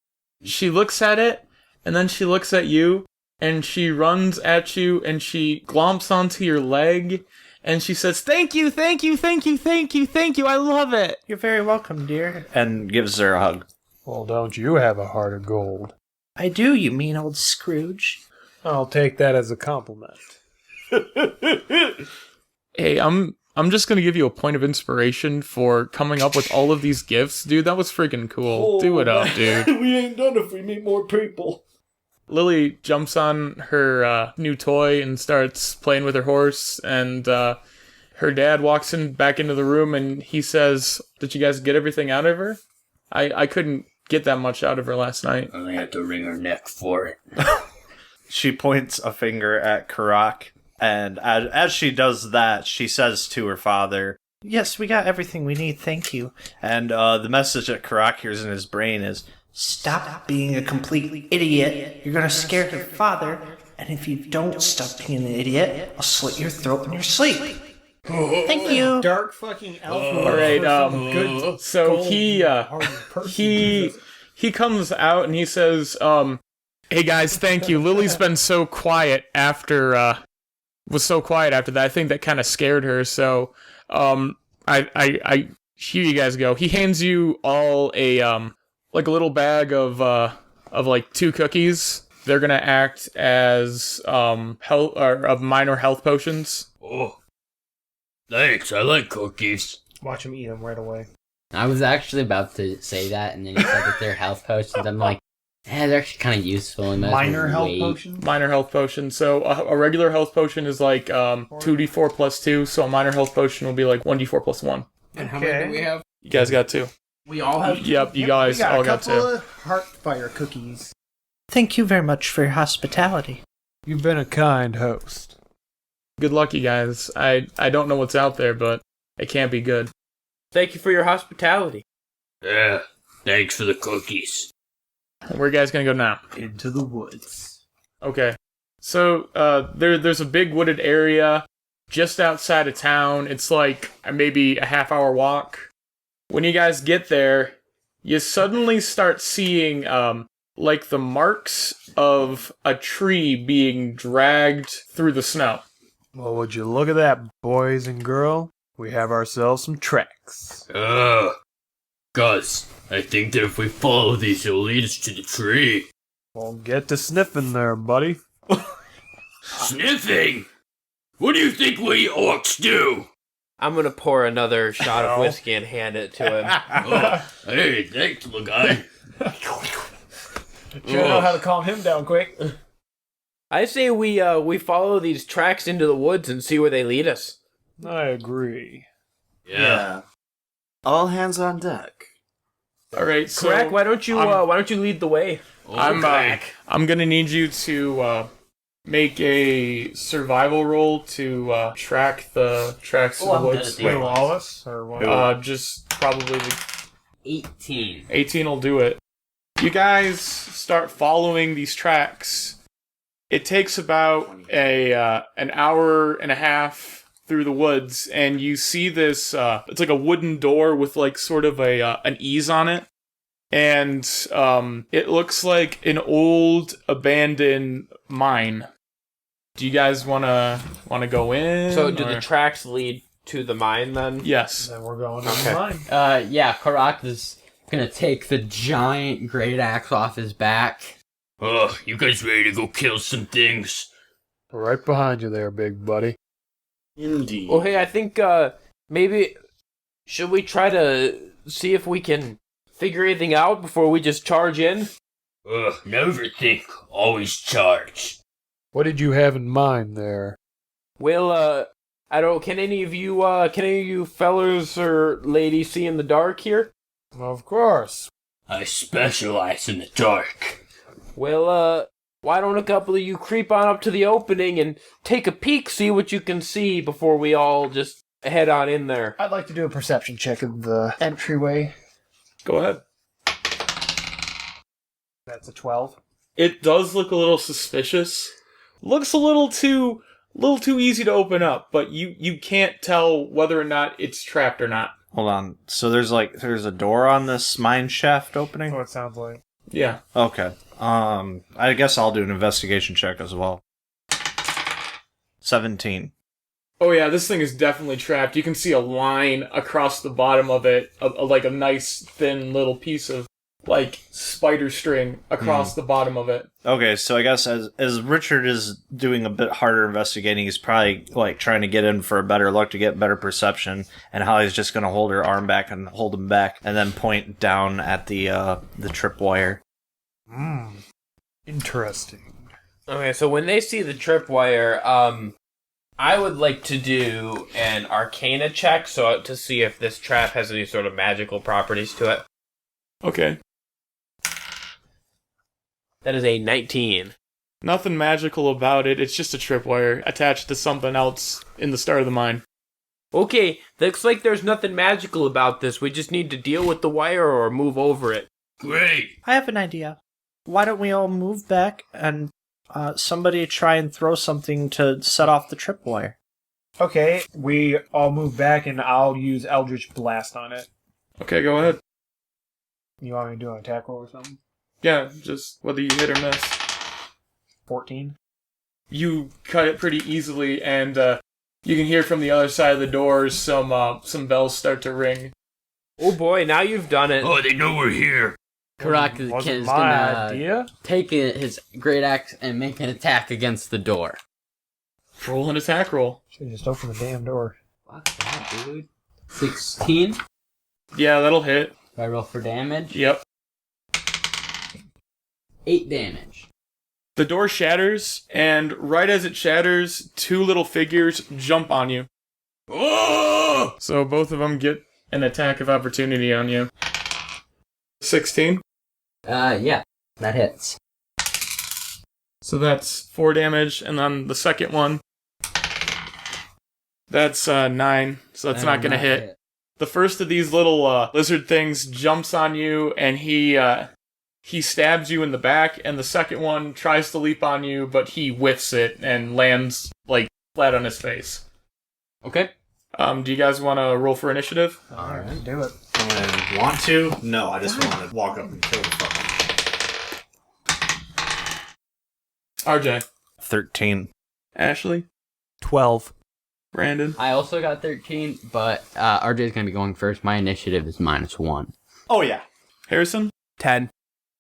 She looks at it, and then she looks at you, and she runs at you, and she glomps onto your leg, and she says, "Thank you, thank you, thank you, thank you, thank you, I love it." You're very welcome, dear. And gives her a hug. Well, don't you have a heart of gold? I do, you mean old Scrooge. I'll take that as a compliment. Hey, I'm just gonna give you a point of inspiration for coming up with all of these gifts. Dude, that was freaking cool. Do it up, dude. We ain't done if we meet more people. Lily jumps on her new toy and starts playing with her horse, and her dad walks back into the room, and he says, "Did you guys get everything out of her? I couldn't get that much out of her last night." I had to wring her neck for it. She points a finger at Karak, and as she does that, she says to her father, Yes, we got everything we need, thank you. and the message that Karak hears in his brain is, Stop being a complete idiot. You're gonna scare your father, and if you don't stop being an idiot, I'll slit your throat in your sleep. Thank you. Dark fucking elf. All right, good. so gold hearted person. he comes out and he says, "Hey guys, thank you. Lily's been so quiet after was so quiet after that. I think that kind of scared her. So, I here you guys go. He hands you all a like a little bag of like 2 cookies. They're gonna act as health or of minor health potions. Oh, thanks. I like cookies. Watch him eat them right away. I was actually about to say that, and then you said that they're health potions. I'm like, Yeah, they're actually kind of useful. And Minor health potion? Minor health potion. So a regular health potion is like 2d4 plus 2, so a minor health potion will be like 1d4 plus 1. And how many do we have? You guys got 2. We all have. Yep, you guys all got 2. We got a couple of Hearthfire cookies. Thank you very much for your hospitality. You've been a kind host. Good luck, you guys. I don't know what's out there, but it can't be good. Thank you for your hospitality. Yeah, thanks for the cookies. Where are you guys gonna go now? Into the woods. Okay. So, there's a big wooded area just outside of town. It's like maybe a half-hour walk. When you guys get there, you suddenly start seeing, like the marks of a tree being dragged through the snow. Well, would you look at that, boys and girl? We have ourselves some tracks. Gus, I think that if we follow these, it'll lead us to the tree. Well, get to sniffing there, buddy. Sniffing? What do you think we orcs do? I'm gonna pour another shot of whiskey and hand it to him. Hey, thanks, little guy. Sure know how to calm him down quick. I say we follow these tracks into the woods and see where they lead us. I agree. Yeah. All hands on deck. All right, so Crack, why don't you lead the way? I'm gonna need you to make a survival roll to track the tracks of the woods. Wait, Wallace or what? Just probably 18. 18 will do it. You guys start following these tracks. It takes about an hour and a half through the woods, and you see this, it's like a wooden door with like sort of an ease on it. And it looks like an old abandoned mine. Do you guys wanna go in? So do the tracks lead to the mine then? Yes. Then we're going to the mine. Yeah, Karak is gonna take the giant great axe off his back. You guys ready to go kill some things? Right behind you there, big buddy. Indeed. Well, hey, I think maybe should we try to see if we can figure anything out before we just charge in? Never think, always charge. What did you have in mind there? Well, I don't. Can any of you fellers or ladies see in the dark here? Of course. I specialize in the dark. Well, why don't a couple of you creep on up to the opening and take a peek, see what you can see before we all just head on in there? I'd like to do a perception check of the entryway. Go ahead. That's a 12. It does look a little suspicious. Looks a little too easy to open up, but you can't tell whether or not it's trapped or not. Hold on. So there's a door on this mine shaft opening? That's what it sounds like. Yeah. Okay. I guess I'll do an investigation check as well. 17. Oh yeah, this thing is definitely trapped. You can see a line across the bottom of it, like a nice thin little piece of like spider string across the bottom of it. Okay, so I guess as Richard is doing a bit harder investigating, he's probably like trying to get in for a better look to get better perception, and Holly's just going to hold her arm back and hold him back, and then point down at the tripwire. Interesting. Okay, so when they see the tripwire, I would like to do an Arcana check to see if this trap has any sort of magical properties to it. Okay. That is a 19. Nothing magical about it. It's just a tripwire attached to something else in the start of the mine. Okay, looks like there's nothing magical about this. We just need to deal with the wire or move over it. Great. I have an idea. Why don't we all move back and somebody try and throw something to set off the tripwire? Okay, we all move back and I'll use Eldritch Blast on it. Okay, go ahead. You want me to do an attack roll or something? Yeah, just whether you hit or miss. 14. You cut it pretty easily, and you can hear from the other side of the doors some bells start to ring. Oh boy, now you've done it. Oh, they know we're here. Karak Wasn't is my gonna idea. take his great axe and make an attack against the door. Roll an attack roll. Should just open the damn door. Fuck that, dude. 16. Yeah, that'll hit. Do I roll for damage? Yep. 8 damage. The door shatters, and right as it shatters, 2 little figures jump on you. Oh! So both of them get an attack of opportunity on you. 16. Yeah, that hits. So that's 4 damage, and then the second one, that's 9, so that's not going to hit. The first of these little lizard things jumps on you, and he stabs you in the back, and the second one tries to leap on you, but he whiffs it and lands, like, flat on his face. Okay. Do you guys want to roll for initiative? Alright, do it. I want to? No, I just want to walk up and kill the fucker. RJ. 13. Ashley. 12. Brandon. I also got 13, but RJ's going to be going first. My initiative is -1. Oh, yeah. Harrison. 10.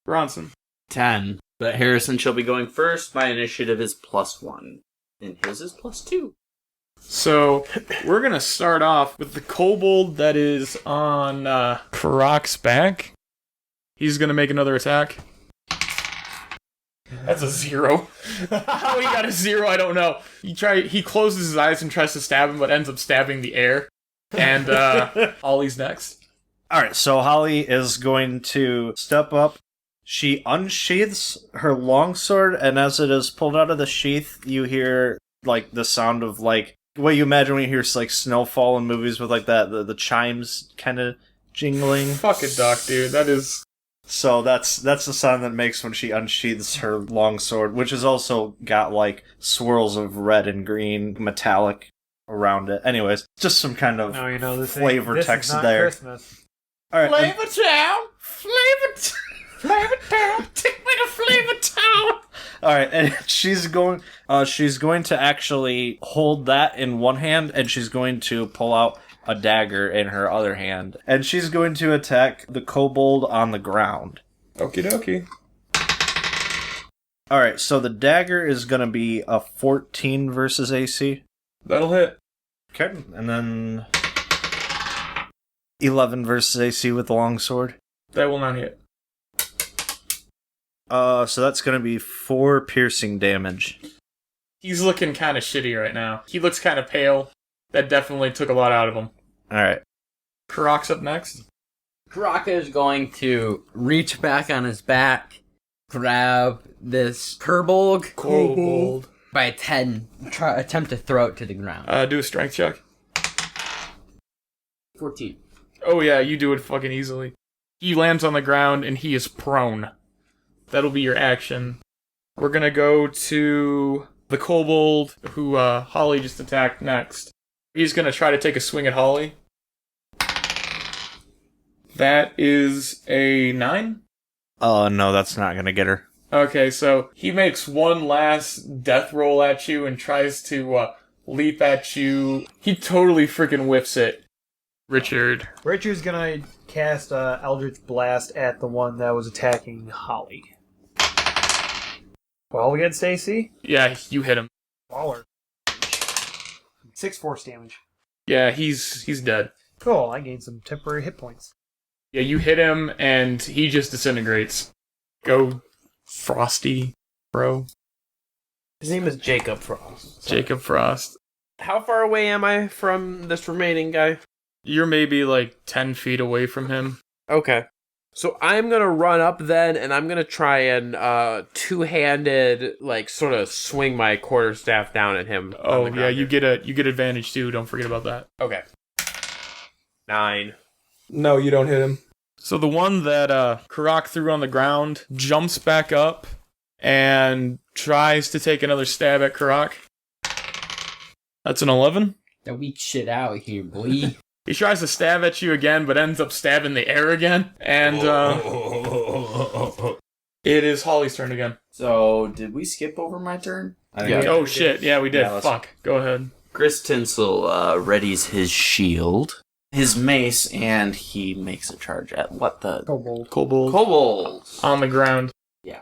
Bronson. 10. But Harrison shall be going first. My initiative is +1. And his is +2. So, we're going to start off with the kobold that is on Karok's back. He's going to make another attack. That's a 0. How he got a 0, I don't know. He closes his eyes and tries to stab him, but ends up stabbing the air. And Ollie's next. Alright, so Holly is going to step up. She unsheaths her longsword, and as it is pulled out of the sheath, you hear, like, the sound of, like, what you imagine when you hear, like, snowfall in movies with, like, that the chimes kind of jingling. Fuck it, Doc, dude. That is... So that's the sound that makes when she unsheaths her longsword, which has also got, like, swirls of red and green metallic around it. Anyways, just some kind of flavor text there. Christmas. All right, Flavor Town! Flavor Town! Take me to Flavor Town! all right, and she's going to actually hold that in one hand, and she's going to pull out a dagger in her other hand, and she's going to attack the kobold on the ground. Okie dokie. Alright, so the dagger is going to be a 14 versus AC. That'll hit. Okay, and then 11 versus AC with the longsword. That will not hit. So that's going to be 4 piercing damage. He's looking kind of shitty right now. He looks kind of pale. That definitely took a lot out of him. Alright. Karok's up next. Karaka is going to reach back on his back, grab this kobold by 10, attempt to throw it to the ground. Do a strength check. 14. Oh yeah, you do it fucking easily. He lands on the ground and he is prone. That'll be your action. We're gonna go to the kobold who Holly just attacked next. He's gonna try to take a swing at Holly. That is a 9? No, that's not gonna get her. Okay, so he makes one last death roll at you and tries to leap at you. He totally freaking whiffs it. Richard's gonna cast Eldritch Blast at the one that was attacking Holly. 12 against AC? Yeah, you hit him. Baller. 6 force damage. Yeah, he's dead. Cool, I gained some temporary hit points. Yeah, you hit him and he just disintegrates. Go Frosty, bro. His name is Jacob Frost. Jacob Frost. How far away am I from this remaining guy? You're maybe like 10 feet away from him. Okay. So I'm going to run up then, and I'm going to try and two-handed, like, sort of swing my quarterstaff down at him. Oh, yeah, you get advantage too. Don't forget about that. Okay. 9. No, you don't hit him. So the one that Karok threw on the ground jumps back up and tries to take another stab at Karok. That's an 11. That weak shit out here, boy. He tries to stab at you again, but ends up stabbing the air again. And it is Holly's turn again. So, did we skip over my turn? Yeah. Oh, shit. Yeah, we did. Yeah, Fuck. Go ahead. Kris Tinsel readies his shield, his mace, and he makes a charge at what the... Kobold. Kobold. On the ground. Yeah.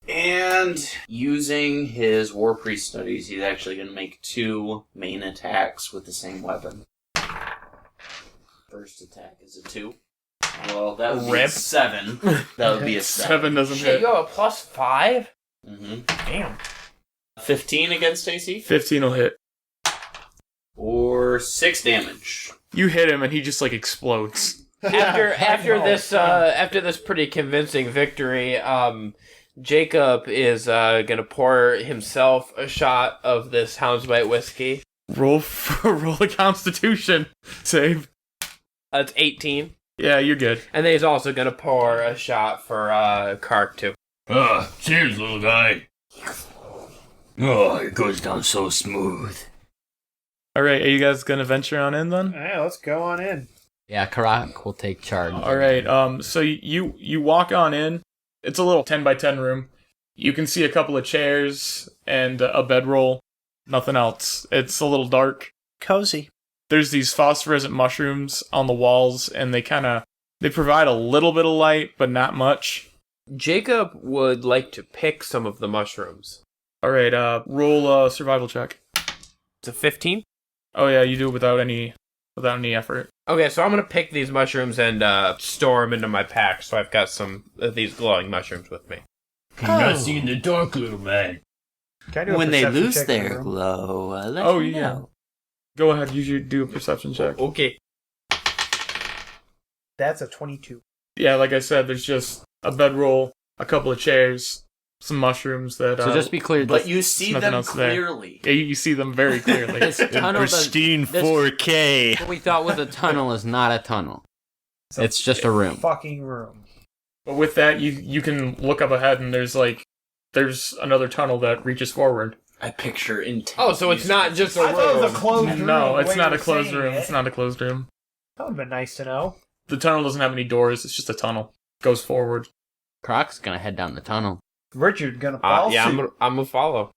And using his War Priest studies, he's actually going to make 2 main attacks with the same weapon. First attack is a 2. Well, that would be Rip. a 7. That would be a 7. 7 doesn't Shit, hit. you have a +5? Mm-hmm. Damn. 15 against AC? 15 will hit. Or 6 damage. You hit him and he just like explodes. After this pretty convincing victory, Jacob is gonna pour himself a shot of this Houndsbite whiskey. Roll a Constitution save. That's 18. Yeah, you're good. And then he's also gonna pour a shot for Kark too. Cheers, little guy. Oh, it goes down so smooth. All right, are you guys gonna venture on in then? Yeah, let's go on in. Yeah, Karak will take charge. All right. So you walk on in. It's a little 10 by 10 room. You can see a couple of chairs and a bedroll. Nothing else. It's a little dark. Cozy. There's these phosphorescent mushrooms on the walls, and they provide a little bit of light, but not much. Jacob would like to pick some of the mushrooms. All right. Roll a survival check. It's a 15. Oh yeah, you do it without any effort. Okay, so I'm gonna pick these mushrooms and store them into my pack, so I've got some of these glowing mushrooms with me. You're not seeing the dark, little man. Can I do a When they perception lose check in the their room? glow, let Oh me yeah. know. Go ahead. You should do a perception check. Okay. That's a 22. Yeah, like I said, there's just a bedroll, a couple of chairs, some mushrooms that. So just be clear. But you see nothing them else there. clearly. Yeah, you see them very clearly. this tunnel Pristine this- 4K. What we thought was a tunnel is not a tunnel. It's just a room. Fucking room. But with that, you can look up ahead, and there's another tunnel that reaches forward. I picture intense. Oh, so it's not just a I thought it was a room. closed room. No, the it's way not you a were closed saying room. it. It's not a closed room. That would have been nice to know. The tunnel doesn't have any doors. It's just a tunnel. Goes forward. Karok's gonna head down the tunnel. Richard gonna fall Yeah, suit. I'm gonna follow.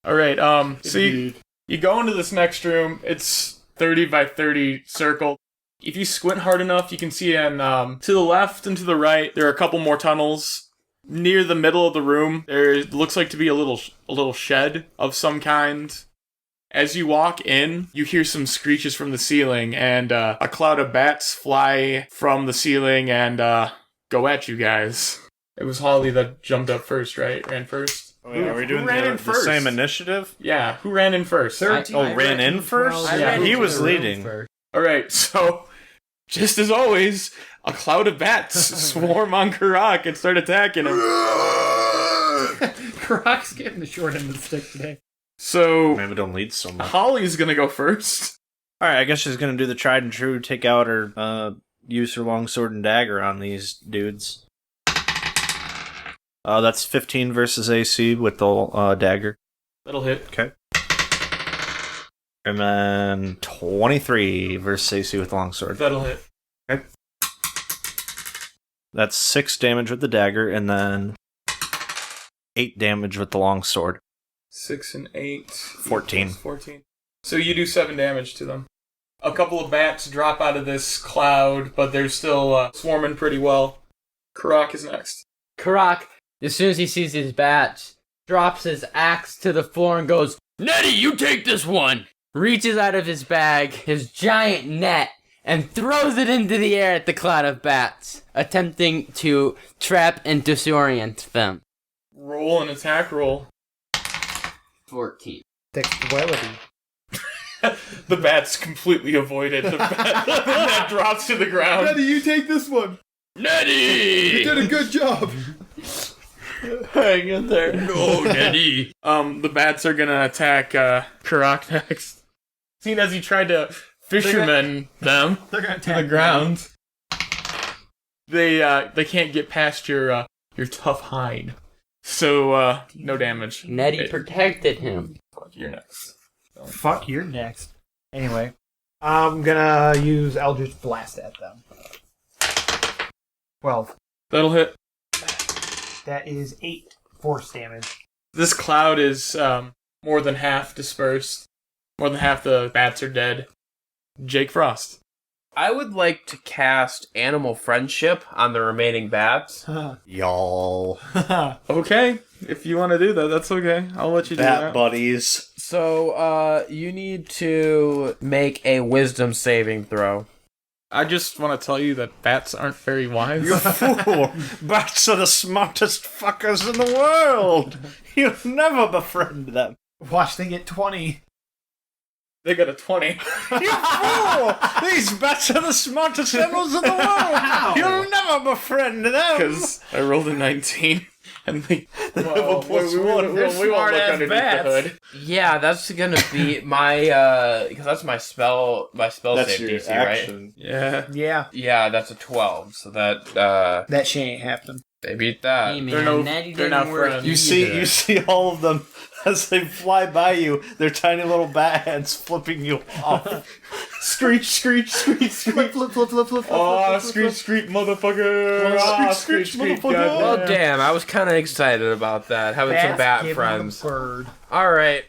All right. So you go into this next room. It's 30 by 30 circle. If you squint hard enough, you can see to the left and to the right there are a couple more tunnels. Near the middle of the room, there looks like to be a little shed of some kind. As you walk in, you hear some screeches from the ceiling, and a cloud of bats fly from the ceiling and go at you guys. It was Holly that jumped up first, right? Ran first? Wait, are we Who doing ran in the first? same initiative? Yeah, who ran in first? 13. Ran in first? I Yeah, ran he into was the room leading. first. Alright, so, just as always, a cloud of bats swarm on Karak and start attacking him. Croc's getting the short end of the stick today. So, Maybe don't lead so much. Holly's gonna go first. Alright, I guess she's gonna do the tried and true, take out her, use her longsword and dagger on these dudes. That's 15 versus AC with the dagger. That'll hit. Okay. And then 23 versus AC with the longsword. That'll hit. That's 6 damage with the dagger, and then 8 damage with the longsword. 6 and 8. 14. 14. So you do 7 damage to them. A couple of bats drop out of this cloud, but they're still swarming pretty well. Karak is next. Karak, as soon as he sees these bats, drops his axe to the floor and goes, "Nettie, you take this one!" Reaches out of his bag, his giant net, and throws it into the air at the cloud of bats, attempting to trap and disorient them. Roll an attack roll. 14. Dexterity. The bats completely avoided. The net drops to the ground. Nettie, you take this one. Nettie! You did a good job. Hang in there. No, Nettie! The bats are gonna attack Karak next. Seeing as he tried to fisherman them They're gonna to the ground, they can't get past your tough hide. So no damage. Nettie protected him. You're next. Fuck, you're next. Anyway, I'm gonna use Eldritch Blast at them. 12. That'll hit. That is 8 force damage. This cloud is more than half dispersed. More than half the bats are dead. Jake Frost. I would like to cast Animal Friendship on the remaining bats. Y'all. Okay, if you want to do that, that's okay. I'll let you do Bat that. buddies. So, you need to make a Wisdom saving throw. I just want to tell you that bats aren't very wise. You fool! Bats are the smartest fuckers in the world! You'll never befriend them. Watch, they get 20. They got a 20. You fool! These bats are the smartest animals in the world! You'll never befriend them! Because I rolled a 19. And they have a plus one. We won't look underneath the hood. Yeah, that's gonna be my because that's my spell save DC, right? Yeah. Yeah, that's a 12. So that That shit ain't happening. they beat that. Hey, They're man, no- Natty they're didn't not work friends. You see all of them as they fly by you, their tiny little bat heads flipping you off. Screech, screech, screech, screech. Flip, flip, flip, flip, Oh, screech, screech, motherfucker! Screech, screech, motherfucker. Well, damn, I was kind of excited about that, having some bat give friends. them a bird. All right.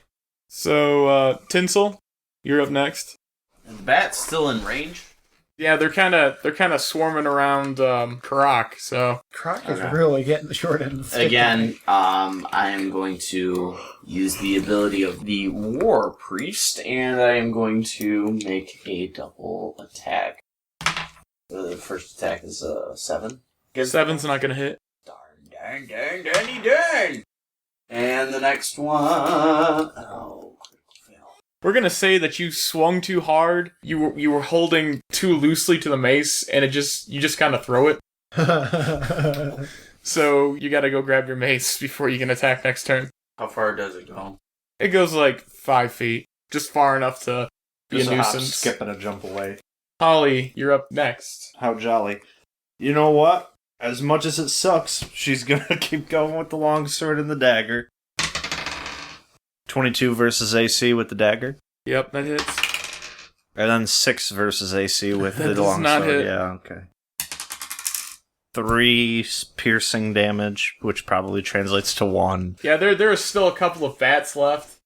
So, Tinsel, you're up next. And the bat's still in range. Yeah, they're kind of swarming around Karak. So Croc is really getting the short end of the stick. Again, I am going to use the ability of the War Priest, and I am going to make a double attack. The first attack is 7. 7's not gonna hit. Darn. And the next one... Oh, critical fail. We're gonna say that you swung too hard. You were holding too loosely to the mace, and you just kind of throw it. So you gotta go grab your mace before you can attack next turn. How far does it go? It goes like 5 feet, just far enough to be Just a a hop, nuisance. skip, and a jump away. Holly, you're up next. How jolly. You know what? As much as it sucks, she's gonna keep going with the longsword and the dagger. 22 versus AC with the dagger. Yep, that hits. And then 6 versus AC with That the does not longsword. hit. Yeah, okay. 3 piercing damage, which probably translates to 1. Yeah, there are still a couple of bats left.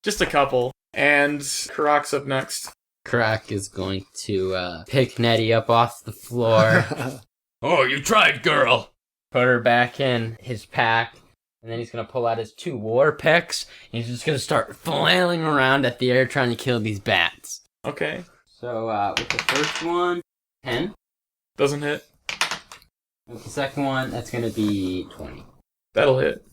Just a couple. And Karak's up next. Crack is going to pick Nettie up off the floor, Oh, you tried, girl. put her back in his pack, and then he's going to pull out his 2 war picks, and he's just going to start flailing around at the air trying to kill these bats. Okay. So, with the first one, 10. Doesn't hit. With the second one, that's going to be 20. That'll hit.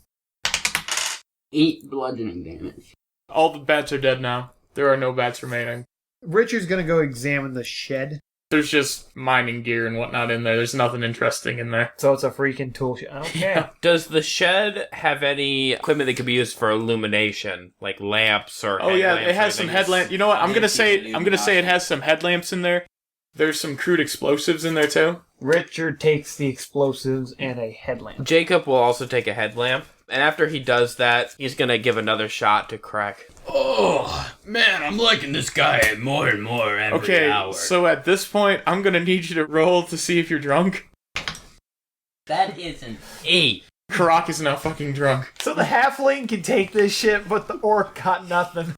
8 bludgeoning damage. All the bats are dead now. There are no bats remaining. Richard's gonna go examine the shed. There's just mining gear and whatnot in there. There's nothing interesting in there. So it's a freaking tool shed. Okay. Does the shed have any equipment that could be used for illumination, like lamps or? Oh yeah, headlamps it or has some anything? headlamp. You know what? I'm gonna say Illuminati. it has some headlamps in there. There's some crude explosives in there too. Richard takes the explosives and a headlamp. Jacob will also take a headlamp, and after he does that, he's gonna give another shot to Crack. Oh, man, I'm liking this guy more and more every Okay, hour. so at this point, I'm gonna need you to roll to see if you're drunk. That is an 8. Karak is now fucking drunk. So the halfling can take this shit, but the orc got nothing.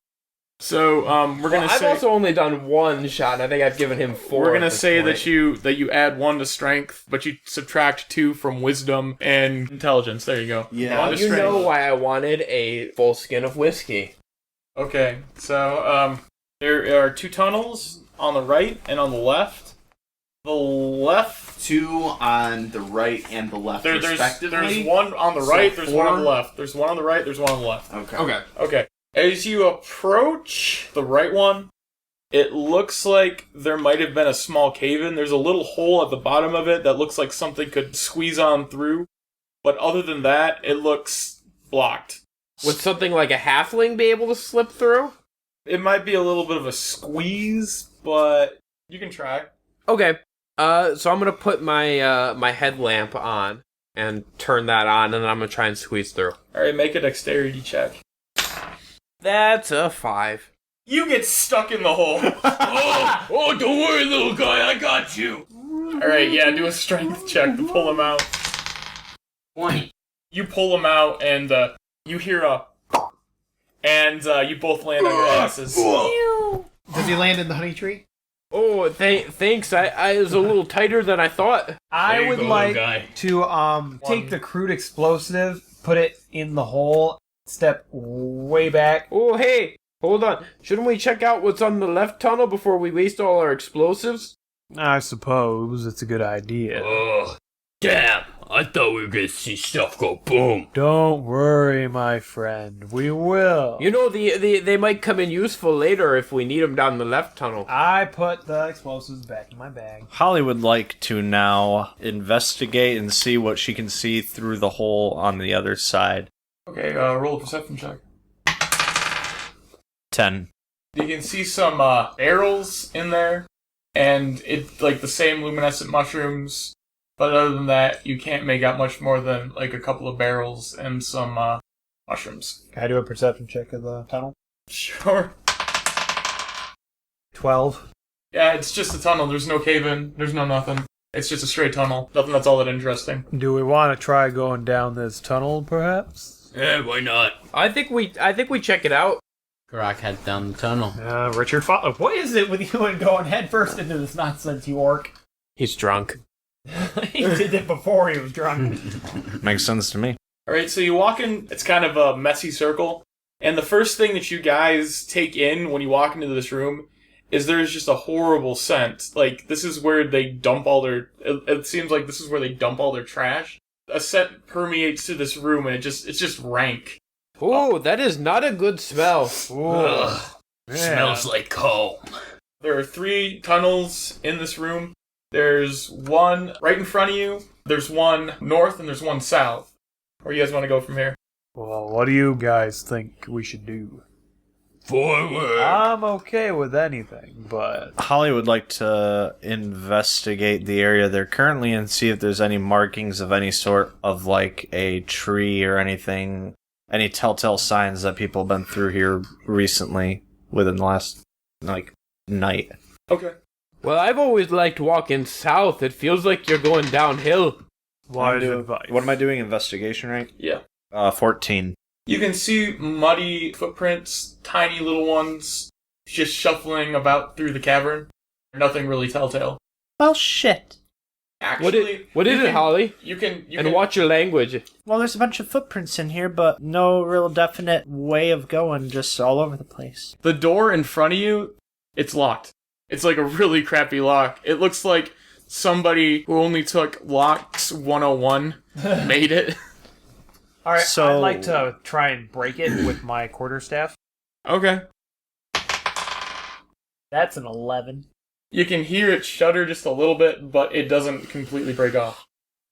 So we're gonna I've say also only done 1 shot, and I think I've given him 4. we're gonna at this say point. that you add 1 to strength, but you subtract 2 from wisdom and intelligence. There you go. Yeah. 1 to You strength. know why I wanted a full skin of whiskey. Okay, so there are 2 tunnels on the right and on the left. The left 2 on the right and the left, there's respectively. 1 on the So right. There's 1 on the 4? left. There's 1 on the right. There's 1 on the left. Okay. Okay. As you approach the right one, it looks like there might have been a small cave-in. There's a little hole at the bottom of it that looks like something could squeeze on through. But other than that, it looks blocked. Would something like a halfling be able to slip through? It might be a little bit of a squeeze, but you can try. Okay. So I'm gonna put my my headlamp on and turn that on, and then I'm gonna try and squeeze through. Alright, make a dexterity check. That's a 5. You get stuck in the hole. Oh, don't worry, little guy, I got you. Alright, yeah, do a strength check to pull him out. 20. You pull him out, and you hear a... And you both land on your asses. Does he land in the honey tree? Oh, thanks. I was a little tighter than I thought. I There you would go, like little guy. to take the crude explosive, put it in the hole, step way back. Oh, hey, hold on. Shouldn't we check out what's on the left tunnel before we waste all our explosives? I suppose it's a good idea. Oh, damn. I thought we were gonna see stuff go boom. Don't worry, my friend. We will. You know, they might come in useful later if we need them down the left tunnel. I put the explosives back in my bag. Holly would like to now investigate and see what she can see through the hole on the other side. Okay, roll a perception check. 10. You can see some barrels in there, and it's like the same luminescent mushrooms. But other than that, you can't make out much more than like a couple of barrels and some mushrooms. Can I do a perception check of the tunnel? Sure. 12. Yeah, it's just a tunnel. There's no cave-in. There's no nothing. It's just a straight tunnel. Nothing that's all that interesting. Do we want to try going down this tunnel, perhaps? Yeah, why not? I think we check it out. Karak heads down the tunnel. Richard, what is it with you and going headfirst into this nonsense, you orc? He's drunk. He did it before he was drunk. Makes sense to me. Alright, so you walk in, it's kind of a messy circle, and the first thing that you guys take in when you walk into this room is there's just a horrible scent. Like, this is where they dump all their, it seems like this is where they dump all their trash. A scent permeates to this room, and it's just rank. Oh, that is not a good smell. Ugh, smells like home. There are 3 tunnels in this room. There's one right in front of you, there's one north, and there's one south. Where do you guys want to go from here? Well, what do you guys think we should do? Forward. I'm okay with anything, but... Holly would like to investigate the area they're currently in, see if there's any markings of any sort of, like, a tree or anything, any telltale signs that people have been through here recently, within the last, like, night. Okay. Well, I've always liked walking south. It feels like you're going downhill. Wise advice. What am I doing? Investigation, right? Yeah. 14. You can see muddy footprints, tiny little ones, just shuffling about through the cavern. Nothing really telltale. Well, shit. Actually, what is it, Holly? You can watch your language. Well, there's a bunch of footprints in here, but no real definite way of going, just all over the place. The door in front of you, it's locked. It's like a really crappy lock. It looks like somebody who only took Locks 101 made it. Alright, So- I'd like to try and break it with my quarterstaff. Okay. That's an 11. You can hear it shudder just a little bit, but it doesn't completely break off.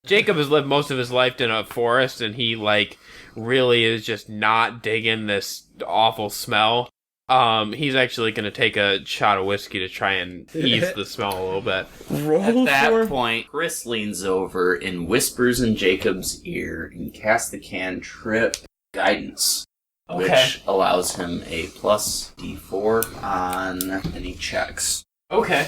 Jacob has lived most of his life in a forest, and he, like, really is just not digging this awful smell. He's actually going to take a shot of whiskey to try and ease the smell a little bit. At that point, Kris leans over and whispers in Jacob's ear and casts the cantrip Guidance, which allows him a plus D4 on any checks. Okay.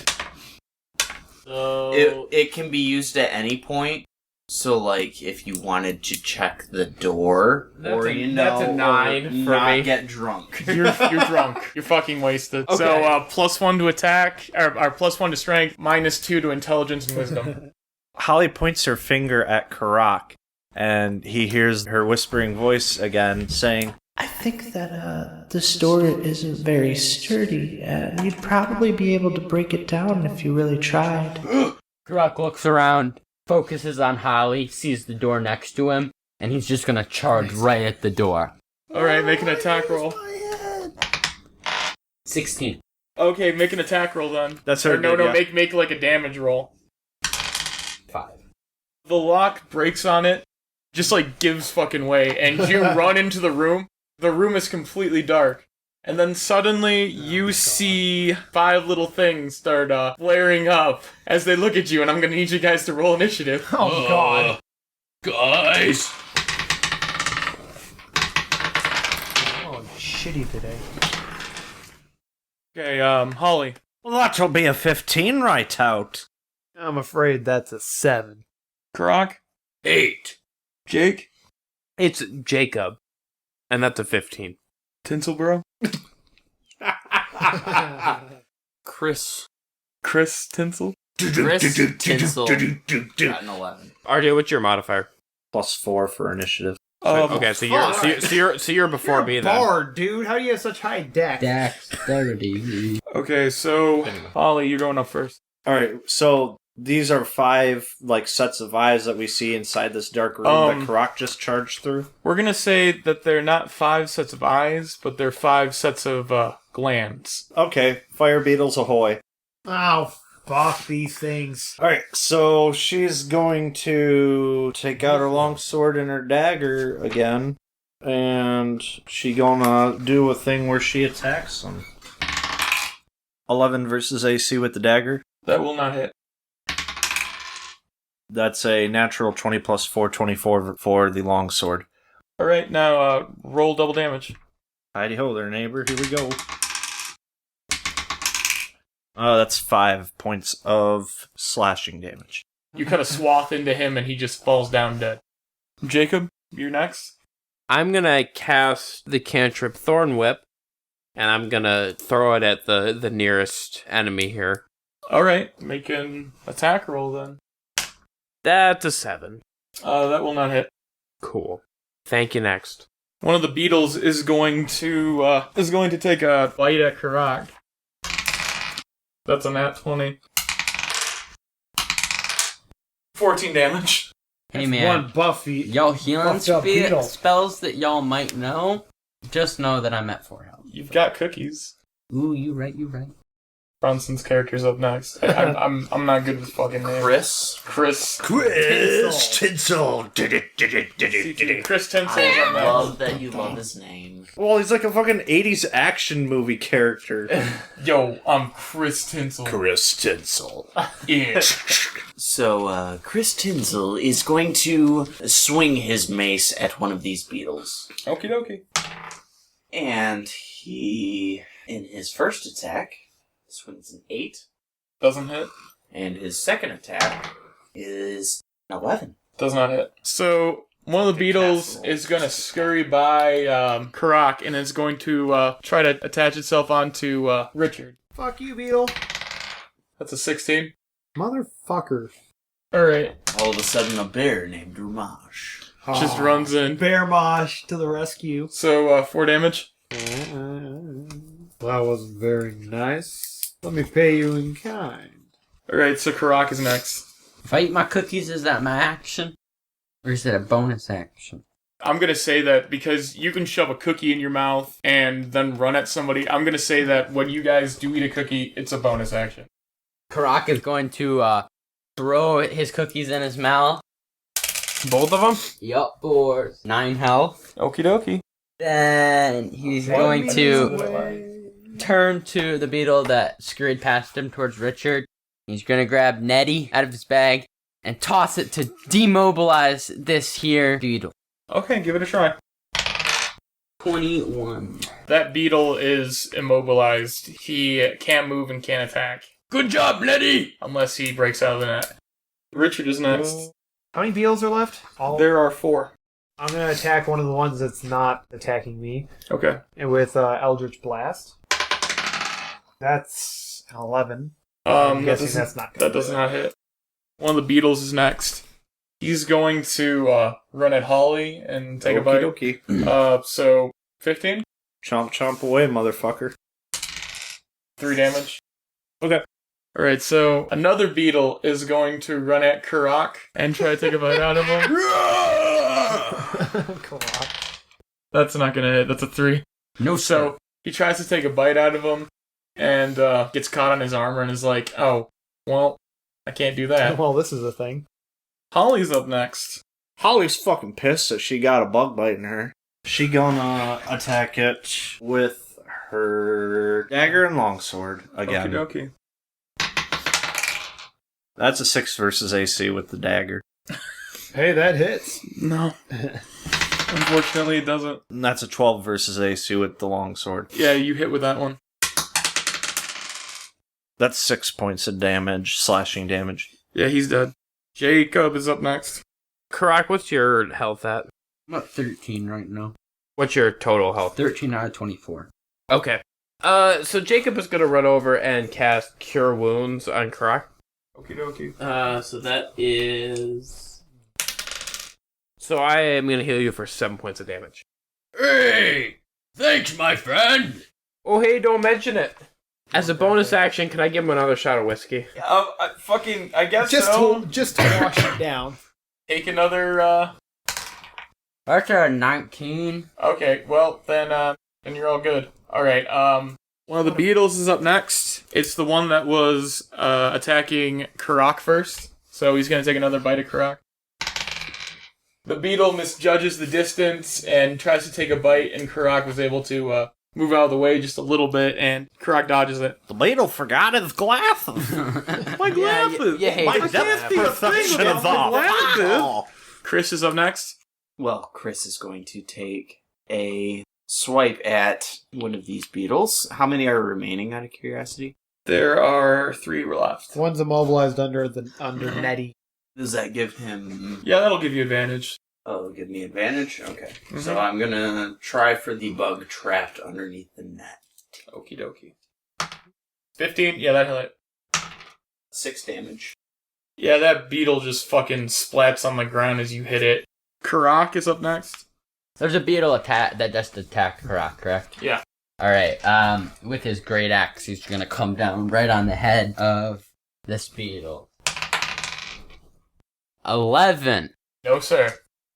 So it can be used at any point. So, like, if you wanted to check the door, That's a 9 or for not me. get drunk. You're drunk. You're fucking wasted. Okay. So, +1 to attack, or +1 to strength, -2 to intelligence and wisdom. Holly points her finger at Karak, and he hears her whispering voice again, saying, I think that this door isn't very sturdy, and you'd probably be able to break it down if you really tried. Karak looks around, focuses on Holly, sees the door next to him, and he's just gonna charge right at the door. Alright, make an attack roll. 16. Okay, make an attack roll then. That's her. Or no, yeah. make like a damage roll. 5. The lock breaks on it, just like gives fucking way, and you run into the room. The room is completely dark. And then suddenly you see 5 little things start flaring up as they look at you, and I'm gonna need you guys to roll initiative. Oh, God. Guys! Oh, shitty today. Okay, Holly. Well, that'll be a 15 right out. I'm afraid that's a 7. Karak. 8. Jake. It's Jacob, and that's a 15. Tinsel, bro. Kris Tinsel. Kris Tinsel got an 11. RJ, what's your modifier? +4 for initiative. Okay, so you're before me then. Bard, dude. How do you have such high deck? Dexterity. Okay, so Holly, you're going up first. All right, so these are 5 sets of eyes that we see inside this dark room that Karak just charged through. We're gonna say that they're not 5 sets of eyes, but they're 5 sets of glands. Okay, fire beetles ahoy. Oh, fuck these things. All right, so she's going to take out her longsword and her dagger again, and she gonna do a thing where she attacks them. 11 versus AC with the dagger. That will not hit. That's a natural 20 plus 4, 24 for the longsword. Alright, now roll double damage. Heidi ho there, neighbor. Here we go. That's 5 points of slashing damage. You cut a swath into him and he just falls down dead. Jacob, you're next. I'm gonna cast the cantrip Thorn Whip, and I'm gonna throw it at the nearest enemy here. Alright, make an attack roll then. That's a 7. That will not hit. Cool. Thank you, next. One of the beetles is going to take a bite at Karak. That's a nat 20. 14 damage. Hey man, One Buffy. y'all healing Fucked up beetle. spells that y'all might know, just know that I'm at 4 health. You've got cookies. Ooh, you right. Bronson's character's up next. I'm not good with fucking names. Kris Tinsel. Kris Tinsel's I up next. love that you love his name. Well, he's like a fucking 80s action movie character. Yo, I'm Kris Tinsel. Kris Tinsel. Yeah. So, Kris Tinsel is going to swing his mace at one of these beetles. Okie dokie. And he, in his first attack, swings an 8. Doesn't hit. And his second attack is an 11. Does not hit. So, one of the beetles is going to scurry by Karak and is going to try to attach itself onto Richard. Fuck you, beetle. That's a 16. Motherfucker. Alright. All of a sudden, a bear named Rumash Just runs in. Bear Mosh to the rescue. So, 4 damage. That was very nice. Let me pay you in kind. Alright, so Karak is next. If I eat my cookies, is that my action? Or is it a bonus action? I'm going to say that because you can shove a cookie in your mouth and then run at somebody, I'm going to say that when you guys do eat a cookie, it's a bonus action. Karak is going to throw his cookies in his mouth. Both of them? Yup, for 9 health. Okie dokie. Then he's going to turn to the beetle that scurried past him towards Richard. He's going to grab Nettie out of his bag and toss it to demobilize this here beetle. Okay, give it a try. 21. That beetle is immobilized. He can't move and can't attack. Good job, Nettie! Unless he breaks out of the net. Richard is next. How many beetles are left? There are 4. I'm gonna attack one of the ones that's not attacking me. Okay. And with Eldritch Blast. That's an 11. I'm guessing that's not good. That does not hit. One of the beetles is next. He's going to run at Holly and take a bite. Okie So 15? Chomp chomp away, motherfucker. 3 damage. Okay. Alright, so another beetle is going to run at Karak and try to take a bite out of him. Come on. That's not gonna hit. That's a 3. No, So he tries to take a bite out of him and gets caught on his armor and is like, oh, well, I can't do that. Well, this is a thing. Holly's up next. Holly's fucking pissed that she got a bug biting her. She gonna attack it with her dagger and longsword again. Okie dokie. That's a 6 versus AC with the dagger. Hey, that hits. No. Unfortunately, it doesn't. And that's a 12 versus AC with the longsword. Yeah, you hit with that one. That's 6 points of damage, slashing damage. Yeah, he's dead. Jacob is up next. Karak, what's your health at? I'm at 13 right now. What's your total health? 13 out of 24. Okay. So Jacob is going to run over and cast Cure Wounds on Karak. Okie dokie. So that is... So I am going to heal you for 7 points of damage. Hey! Thanks, my friend! Oh, hey, don't mention it. As a bonus action, can I give him another shot of whiskey? I guess Just so. to wash it down. Take another, That's a 19. Okay, well, then you're all good. Alright, one of the beetles is up next. It's the one that was, attacking Karak first. So he's gonna take another bite of Karak. The beetle misjudges the distance and tries to take a bite, and Karak was able to, move out of the way just a little bit, and Karak dodges it. The beetle forgot his glasses. My glasses! Yeah, My depth perception is off. Kris is up next. Well, Kris is going to take a swipe at one of these beetles. How many are remaining, out of curiosity? There are 3 left. One's immobilized under Nettie. Does that give him... Yeah, that'll give you advantage. Oh, it'll give me advantage? Okay. So I'm going to try for the bug trapped underneath the net. Okie dokie. 15? Yeah, that hit. 6 damage. Yeah, that beetle just fucking splats on the ground as you hit it. Karak is up next. There's a beetle that just attacked Karak, correct? Yeah. Alright, with his great axe, he's gonna come down right on the head of this beetle. 11. No, sir.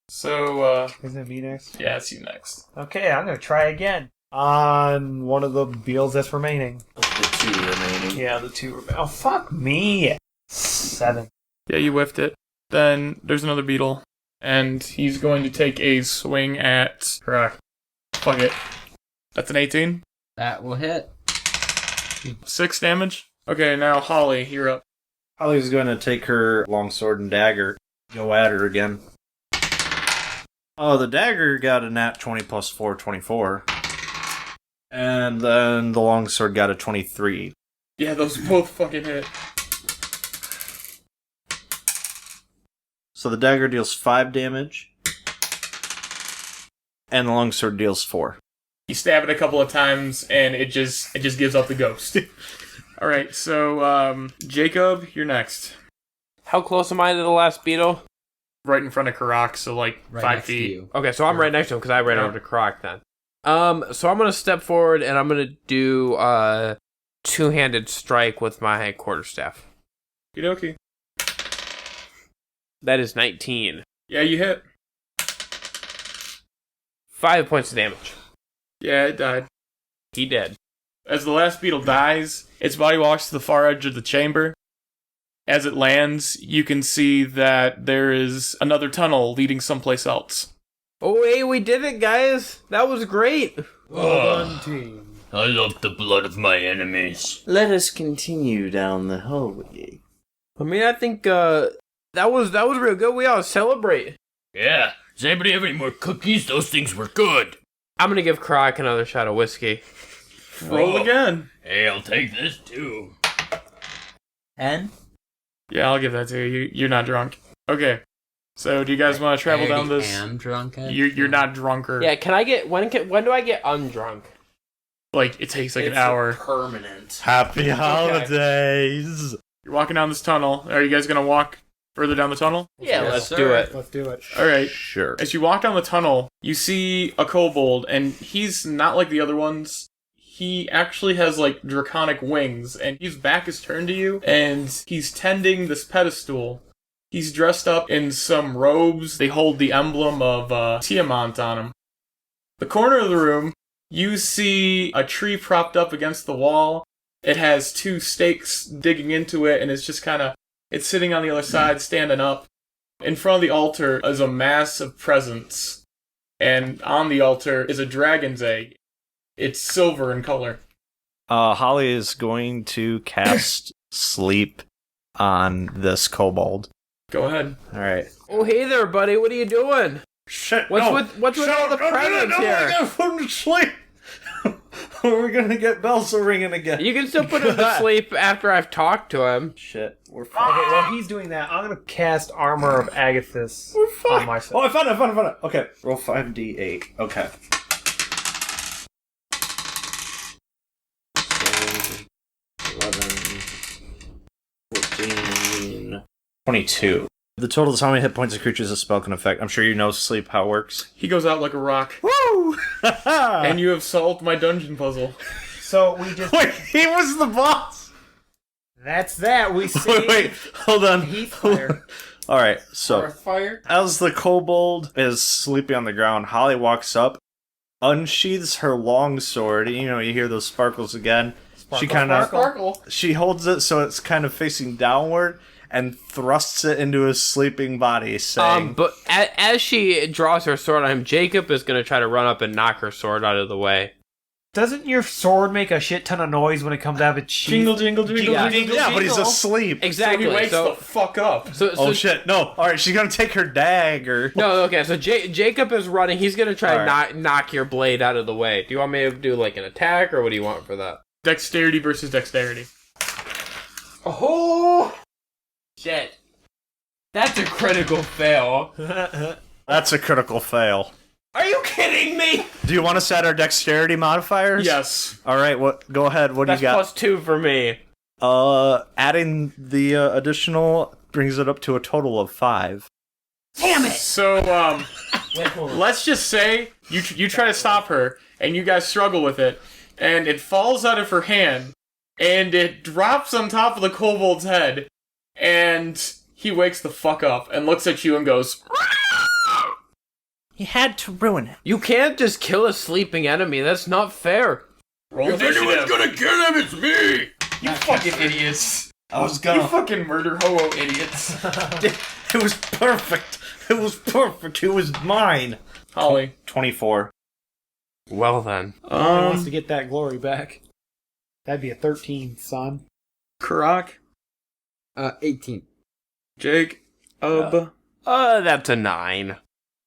So, Isn't it me next? yeah, it's you next. Okay, I'm gonna try again. On one of the beetles that's remaining. The 2 remaining. Yeah, the 2 remaining. Oh, fuck me. 7. Yeah, you whiffed it. Then there's another beetle, and he's going to take a swing at Karak. Fuck it. That's an 18. That will hit. 6 damage. Okay, now Holly, you're up. Holly's going to take her longsword and dagger, go at her again. Oh, the dagger got a nat 20 plus 4, 24. And then the longsword got a 23. Yeah, those both fucking hit. So the dagger deals 5 damage, and the longsword deals 4. You stab it a couple of times, and it just gives up the ghost. Alright, so, Jacob, you're next. How close am I to the last beetle? Right in front of Karak, so like Right 5 next to feet. you. Okay, so I'm right next to him because I ran over to Karak then. So I'm gonna step forward and I'm gonna do two-handed strike with my quarterstaff. Okie dokie. That is 19. Yeah, you hit. 5 points of damage. Yeah, it died. He did. As the last beetle dies, its body walks to the far edge of the chamber. As it lands, you can see that there is another tunnel leading someplace else. Oh, hey, we did it, guys. That was great. Well done, team. I love the blood of my enemies. Let us continue down the hallway. I mean, I think that was real good. We ought to celebrate. Yeah. Does anybody have any more cookies? Those things were good. I'm gonna give Karak another shot of whiskey. Roll again. Hey, I'll take this too. 10? Yeah, I'll give that to you. You're not drunk. Okay. So, do you guys want to travel down this? I am drunk. You're not drunker. Yeah, can I get when do I get undrunk? Like, it takes like It's an hour. permanent. Happy holidays! You're walking down this tunnel. Are you guys going to walk further down the tunnel? Yeah, Yes, let's sir. do it. Let's do it. Alright. Sure. As you walk down the tunnel, you see a kobold, and he's not like the other ones. He actually has, like, draconic wings, and his back is turned to you, and he's tending this pedestal. He's dressed up in some robes. They hold the emblem of Tiamat on them. The corner of the room, you see a tree propped up against the wall. It has 2 stakes digging into it, and it's just kind of... It's sitting on the other side, standing up. In front of the altar is a mass of presents. And on the altar is a dragon's egg. It's silver in color. Holly is going to cast Sleep on this kobold. Go ahead. Alright. Oh, hey there, buddy. What are you doing? Shit, What's with all the presents here? I gotta put him to sleep! We're gonna get bells ringing again. You can still put him to sleep after I've talked to him. Shit, we're Okay, fine. while he's doing that, I'm gonna cast Armor of Agathis on myself. Oh, I found it. Okay, roll 5d8. Okay. So, 11, 14, 22. The total is how many hit points a creature is a spell can affect. I'm sure you know Sleep how it works. He goes out like a rock. Woo! And you have solved my dungeon puzzle. So we just... Wait, he was the boss. That's that. We see... Wait, hold on. Heathfire. All right, so Hearthfire? as the kobold is sleeping on the ground, Holly walks up, unsheathes her long sword. You know, you hear those sparkles again. She holds it so it's kind of facing downward and thrusts it into his sleeping body, saying... But as she draws her sword on him, Jacob is going to try to run up and knock her sword out of the way. Doesn't your sword make a shit ton of noise when it comes out of its sheath? Jingle, jingle, jingle, Yeah. jingle. Yeah, but he's asleep. Exactly. So he wakes the fuck up. Oh shit, no. Alright, she's gonna take her dagger. No, okay, so Jacob is running. He's going to try Alright. to knock your blade out of the way. Do you want me to do, like, an attack, or what do you want for that? Dexterity versus dexterity. Oh! Shit. That's a critical fail. That's a critical fail. Are you kidding me? Do you want to set our dexterity modifiers? Yes. Alright, go ahead, what do That's you got? +2 for me. Adding the additional brings it up to a total of 5. Damn it! So, let's just say you try to stop her, and you guys struggle with it, and it falls out of her hand, and it drops on top of the kobold's head, and he wakes the fuck up and looks at you and goes, He had to ruin it. You can't just kill a sleeping enemy. That's not fair. roll initiative. gonna kill him, it's me! You fucking idiots. I was You gonna... fucking murder hobo idiots. It was perfect. It was perfect. It was mine. Holly. 24. Well then. He wants to get that glory back. That'd be a 13, son. Karak. 18. Jake. That's a 9.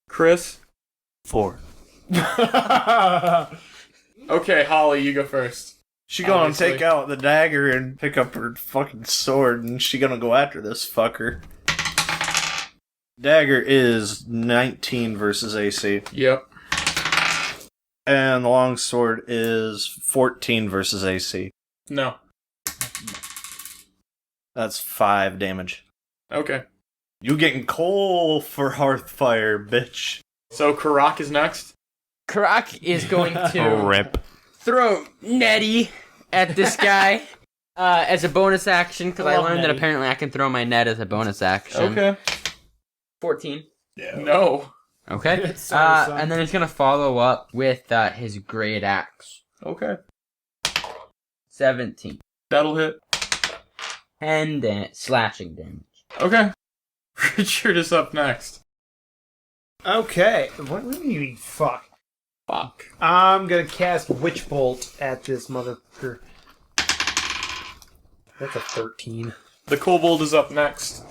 Kris. 4. Okay, Holly, you go first. She gonna Obviously. take out the dagger and pick up her fucking sword, and she gonna go after this fucker. Dagger is 19 versus AC. Yep. And the long sword is 14 versus AC. No. That's 5 damage. Okay. You getting coal for Hearthfire, bitch. So Karak is next. Karak is going to Rip. throw Netty at this guy as a bonus action, because I love learned that Netty. apparently I can throw my net as a bonus action. Okay. 14. No. Okay. Sorry, son. And then he's going to follow up with his great axe. Okay. 17. That'll hit. And slashing damage. Okay. Richard is up next. Okay. What do you mean, fuck? Fuck. I'm gonna cast Witch Bolt at this motherfucker. That's a 13. The kobold is up next.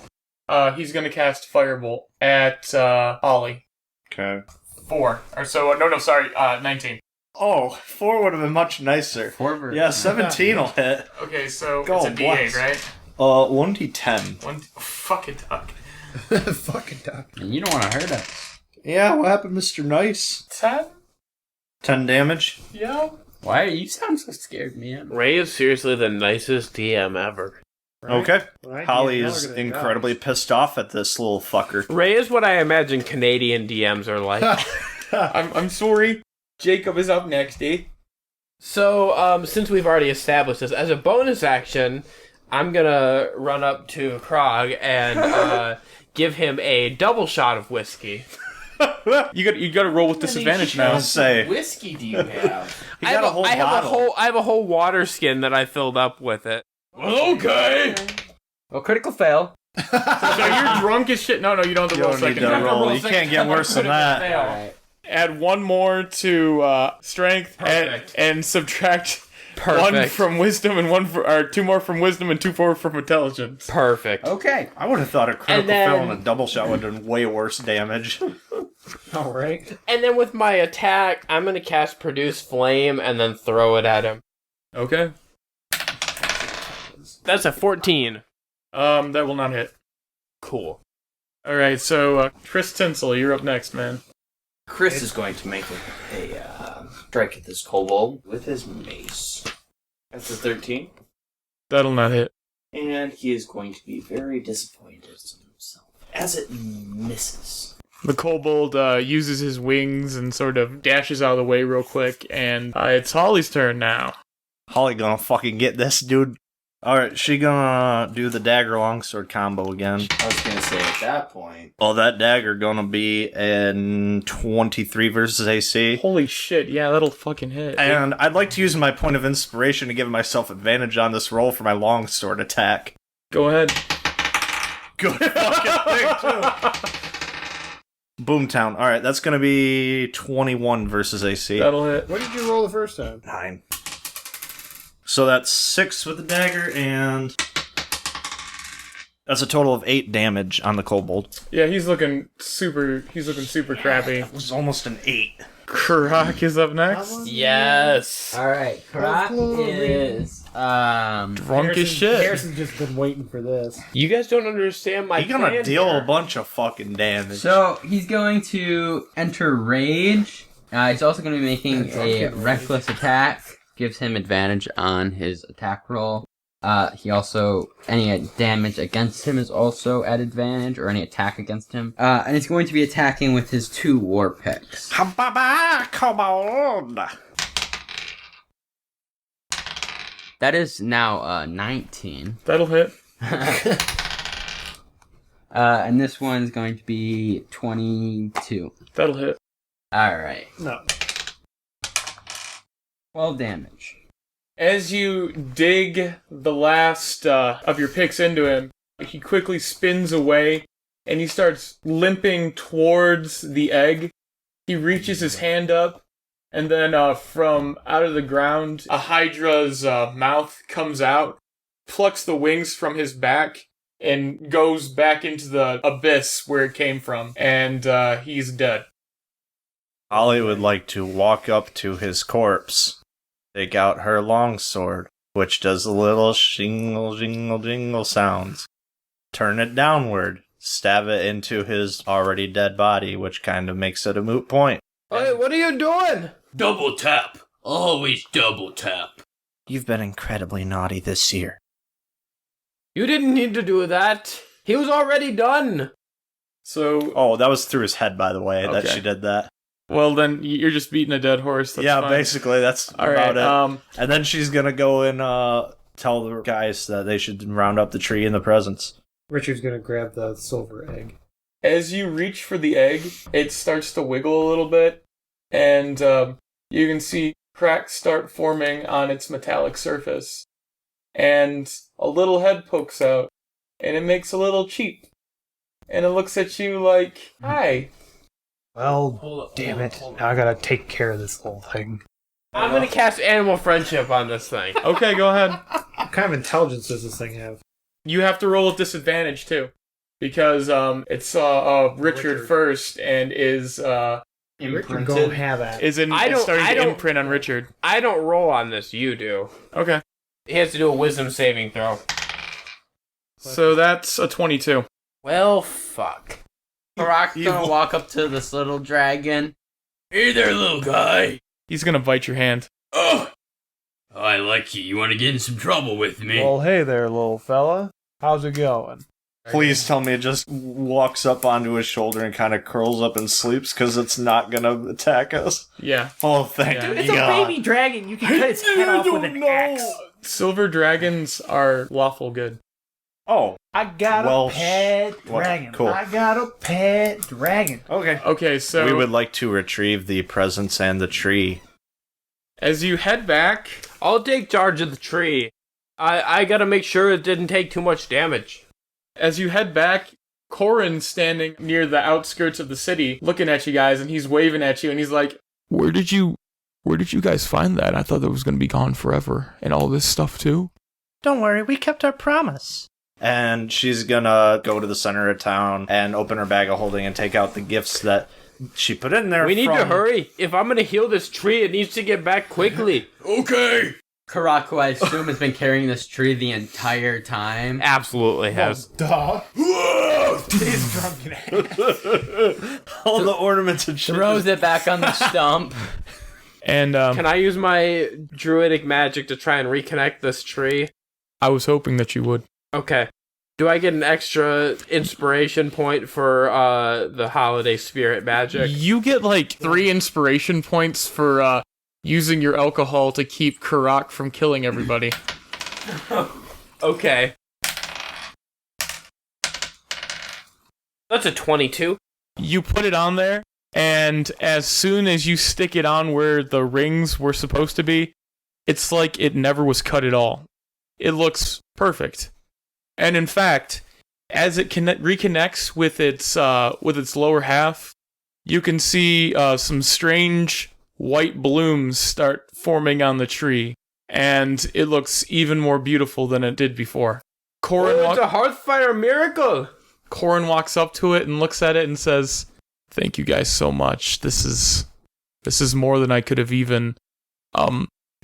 He's gonna cast Firebolt at Ollie. Okay. 4. Or so, no, sorry, 19. Oh, 4 would have been much nicer. 4 versus. Yeah, 17 will hit. Okay, so Go, it's a D8, bless. right? 1d10. Fucking duck. Fucking duck. And you don't want to hurt us. Yeah, what happened, Mr. Nice? 10? 10 damage. Yeah. Why? You sound so scared, man. Ray is seriously the nicest DM ever. Okay. Right? Holly Yeah, is now we're gonna incredibly pissed off at this little fucker. Ray is what I imagine Canadian DMs are like. I'm sorry. Jacob is up next, eh? So, since we've already established this, as a bonus action, I'm gonna run up to Krog and give him a double shot of whiskey. You gotta roll with disadvantage now. I'll say. Whiskey do you have? He got a whole bottle. I have a whole water skin that I filled up with it. Okay. Well, critical fail. So you're drunk as shit. No, you don't have to You roll don't need second. to roll. You can't get worse than that. Alright. Add 1 more to strength and subtract Perfect. 1 from wisdom and 2 more from wisdom and 2 more from intelligence. Perfect. Okay. I would have thought a critical And then- fail and a double shot would have done way worse damage. All right. And then with my attack, I'm gonna cast Produce Flame and then throw it at him. Okay. That's a 14. That will not hit. Cool. All right, so Kris Tinsel, you're up next, man. Kris is going to make a strike at this kobold with his mace. That's a 13. That'll not hit. And he is going to be very disappointed in himself as it misses. The kobold uses his wings and sort of dashes out of the way real quick, and it's Holly's turn now. Holly gonna fucking get this, dude. Alright, she gonna do the dagger longsword combo again. I was gonna say at that point. Oh, that dagger gonna be in 23 versus AC. Holy shit, yeah, that'll fucking hit. And I'd like to use my point of inspiration to give myself advantage on this roll for my longsword attack. Go ahead. Good fucking thing, too. Boomtown. Alright, that's gonna be 21 versus AC. That'll hit. What did you roll the first time? 9. So that's 6 with the dagger, and that's a total of 8 damage on the kobold. Yeah, he's looking super crappy. That was almost an 8. Karak is up next. Yes. All right. Karak is Drunk as shit. Harrison's just been waiting for this. You guys don't understand my He's gonna plan deal here. a bunch of fucking damage. So he's going to enter rage. He's also going to be making a reckless attack. Gives him advantage on his attack roll. He also, any damage against him is also at advantage, or any attack against him. And he's going to be attacking with his 2 war picks. Kobold! That is now 19. That'll hit. And this one's going to be 22. That'll hit. Alright. No. 12 damage. As you dig the last of your picks into him, he quickly spins away and he starts limping towards the egg. He reaches his hand up, and then from out of the ground, a hydra's mouth comes out, plucks the wings from his back, and goes back into the abyss where it came from, and he's dead. Holly would like to walk up to his corpse, take out her longsword, which does a little shingle, jingle, jingle sounds, turn it downward, stab it into his already dead body, which kind of makes it a moot point. Hey, what are you doing? Double tap. Always double tap. You've been incredibly naughty this year. You didn't need to do that. He was already done. So, Oh, that was through his head, by the way, that Okay. she did that. well then, you're just beating a dead horse. That's yeah, fine. basically, that's All about right, it. And then she's gonna go and tell the guys that they should round up the tree in the presents. Richard's gonna grab the silver egg. As you reach for the egg, it starts to wiggle a little bit, and you can see cracks start forming on its metallic surface. And a little head pokes out, and it makes a little cheep. And it looks at you like, hi. Well, damn it. Now I gotta take care of this whole thing. I'm gonna cast animal friendship on this thing. Okay, go ahead. What kind of intelligence does this thing have? You have to roll with disadvantage, too. Because it's Richard first, and is Richard don't have that. is in I don't- starting I to don't- imprint on Richard. I don't roll on this, you do. Okay. He has to do a wisdom saving throw. So that's a 22. Well, fuck. Karak's gonna walk up to this little dragon. Hey there, little guy. He's gonna bite your hand. Oh, I like you. You want to get in some trouble with me? Well, hey there, little fella. How's it going? Please tell me it just walks up onto his shoulder and kind of curls up and sleeps, because it's not gonna attack us. Yeah. Oh, thank Yeah. It's a God. baby dragon. You can cut its head off with an axe. Silver dragons are lawful good. Oh, I got Well, a pet what- dragon. cool. I got a pet dragon. okay. Okay, so We would like to retrieve the presents and the tree. as you head back, I'll take charge of the tree. I gotta make sure it didn't take too much damage. as you head back, Corin's standing near the outskirts of the city, looking at you guys, and he's waving at you, and he's like, Where did you guys find that? I thought that was going to be gone forever. And all this stuff too? Don't worry, we kept our promise. And she's gonna go to the center of town and open her bag of holding and take out the gifts that she put in there. We need to from- hurry. If I'm gonna heal this tree, it needs to get back quickly. Okay. Karak, who I assume has been carrying this tree the entire time. Absolutely has. Duh. His drunken ass. all the ornaments and shit. Throws it back on the stump. and Can I use my druidic magic to try and reconnect this tree? I was hoping that you would. Okay. Do I get an extra inspiration point for the holiday spirit magic? you get like 3 inspiration points for using your alcohol to keep Karak from killing everybody. Okay. That's a 22. You put it on there, and as soon as you stick it on where the rings were supposed to be, it's like it never was cut at all. It looks perfect. And in fact, as it reconnects with its lower half, you can see some strange white blooms start forming on the tree, and it looks even more beautiful than it did before. It's a Hearthfire miracle! Corin walks up to it and looks at it and says, "Thank you guys so much. This is more than I could have even.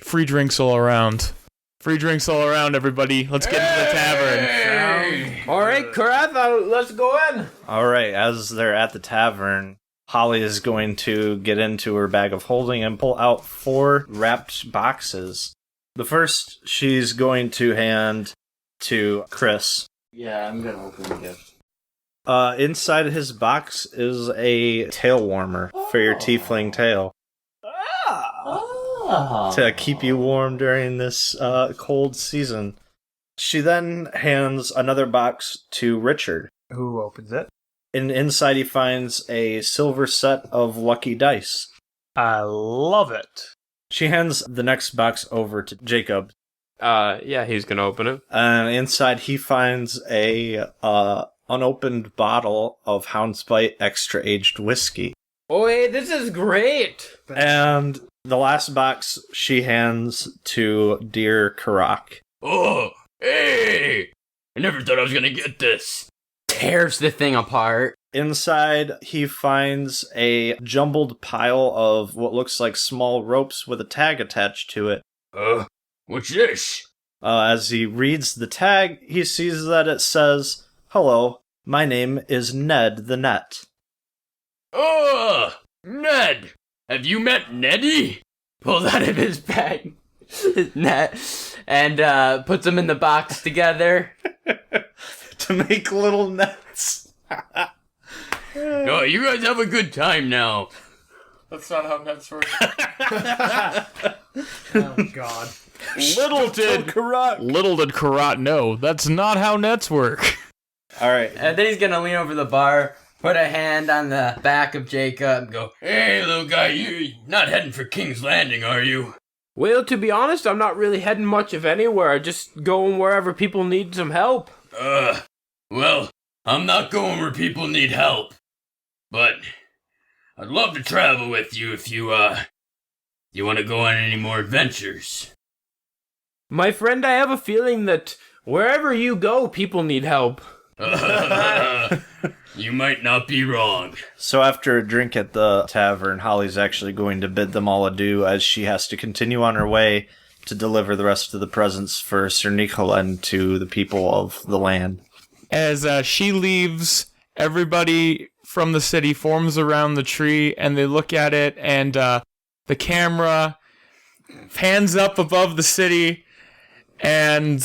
Free drinks all around. Free drinks all around, everybody. Let's get into the tavern." All right, Karath, let's go in. All right, as they're at the tavern, Holly is going to get into her bag of holding and pull out 4 wrapped boxes. The first she's going to hand to Kris. Yeah, I'm gonna open the gift. Inside his box is a tail warmer for your tiefling tail. To keep you warm during this cold season. She then hands another box to Richard, Who opens it? and inside he finds a silver set of lucky dice. I love it. She hands the next box over to Jacob, Yeah, he's gonna open it. and inside he finds a unopened bottle of Houndspite extra aged whiskey. Oh, hey, this is great! And the last box she hands to dear Karak. Oh, hey! I never thought I was gonna get this. Tears the thing apart. Inside, he finds a jumbled pile of what looks like small ropes with a tag attached to it. What's this? As he reads the tag, he sees that it says, "Hello, my name is Ned the Net." Oh, Ned! Have you met Neddy? Pulls out of his bag. Net. And puts them in the box together. To make little nets. Oh, you guys have a good time now. That's not how nets work. Oh, God. Little did Karat know. That's not how nets work. All right. And then he's gonna lean over the bar, put a hand on the back of Jacob, and go, Hey, little guy, you're not heading for King's Landing, are you? Well, to be honest, I'm not really heading much of anywhere. Just going wherever people need some help. Well, I'm not going where people need help. But I'd love to travel with you if you want to go on any more adventures. My friend, I have a feeling that wherever you go, people need help. You might not be wrong. So after a drink at the tavern, Holly's actually going to bid them all adieu as she has to continue on her way to deliver the rest of the presents for Sir Nicolan to the people of the land. As she leaves, everybody from the city forms around the tree, and they look at it, and the camera pans up above the city, and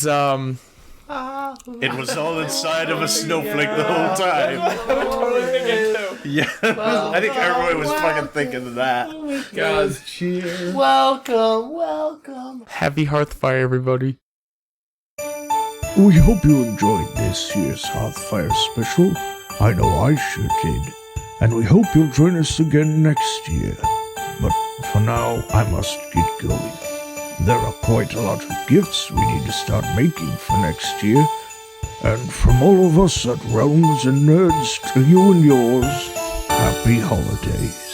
It was all inside of a snowflake the whole time. Yeah, I think everybody was fucking thinking of that. Guys, cheers. Welcome. happy Hearthfire, everybody. We hope you enjoyed this year's Hearthfire special. I know I sure did. And we hope you'll join us again next year. But for now, I must get going. There are quite a lot of gifts we need to start making for next year. And from all of us at Realms and Nerds to you and yours, happy holidays.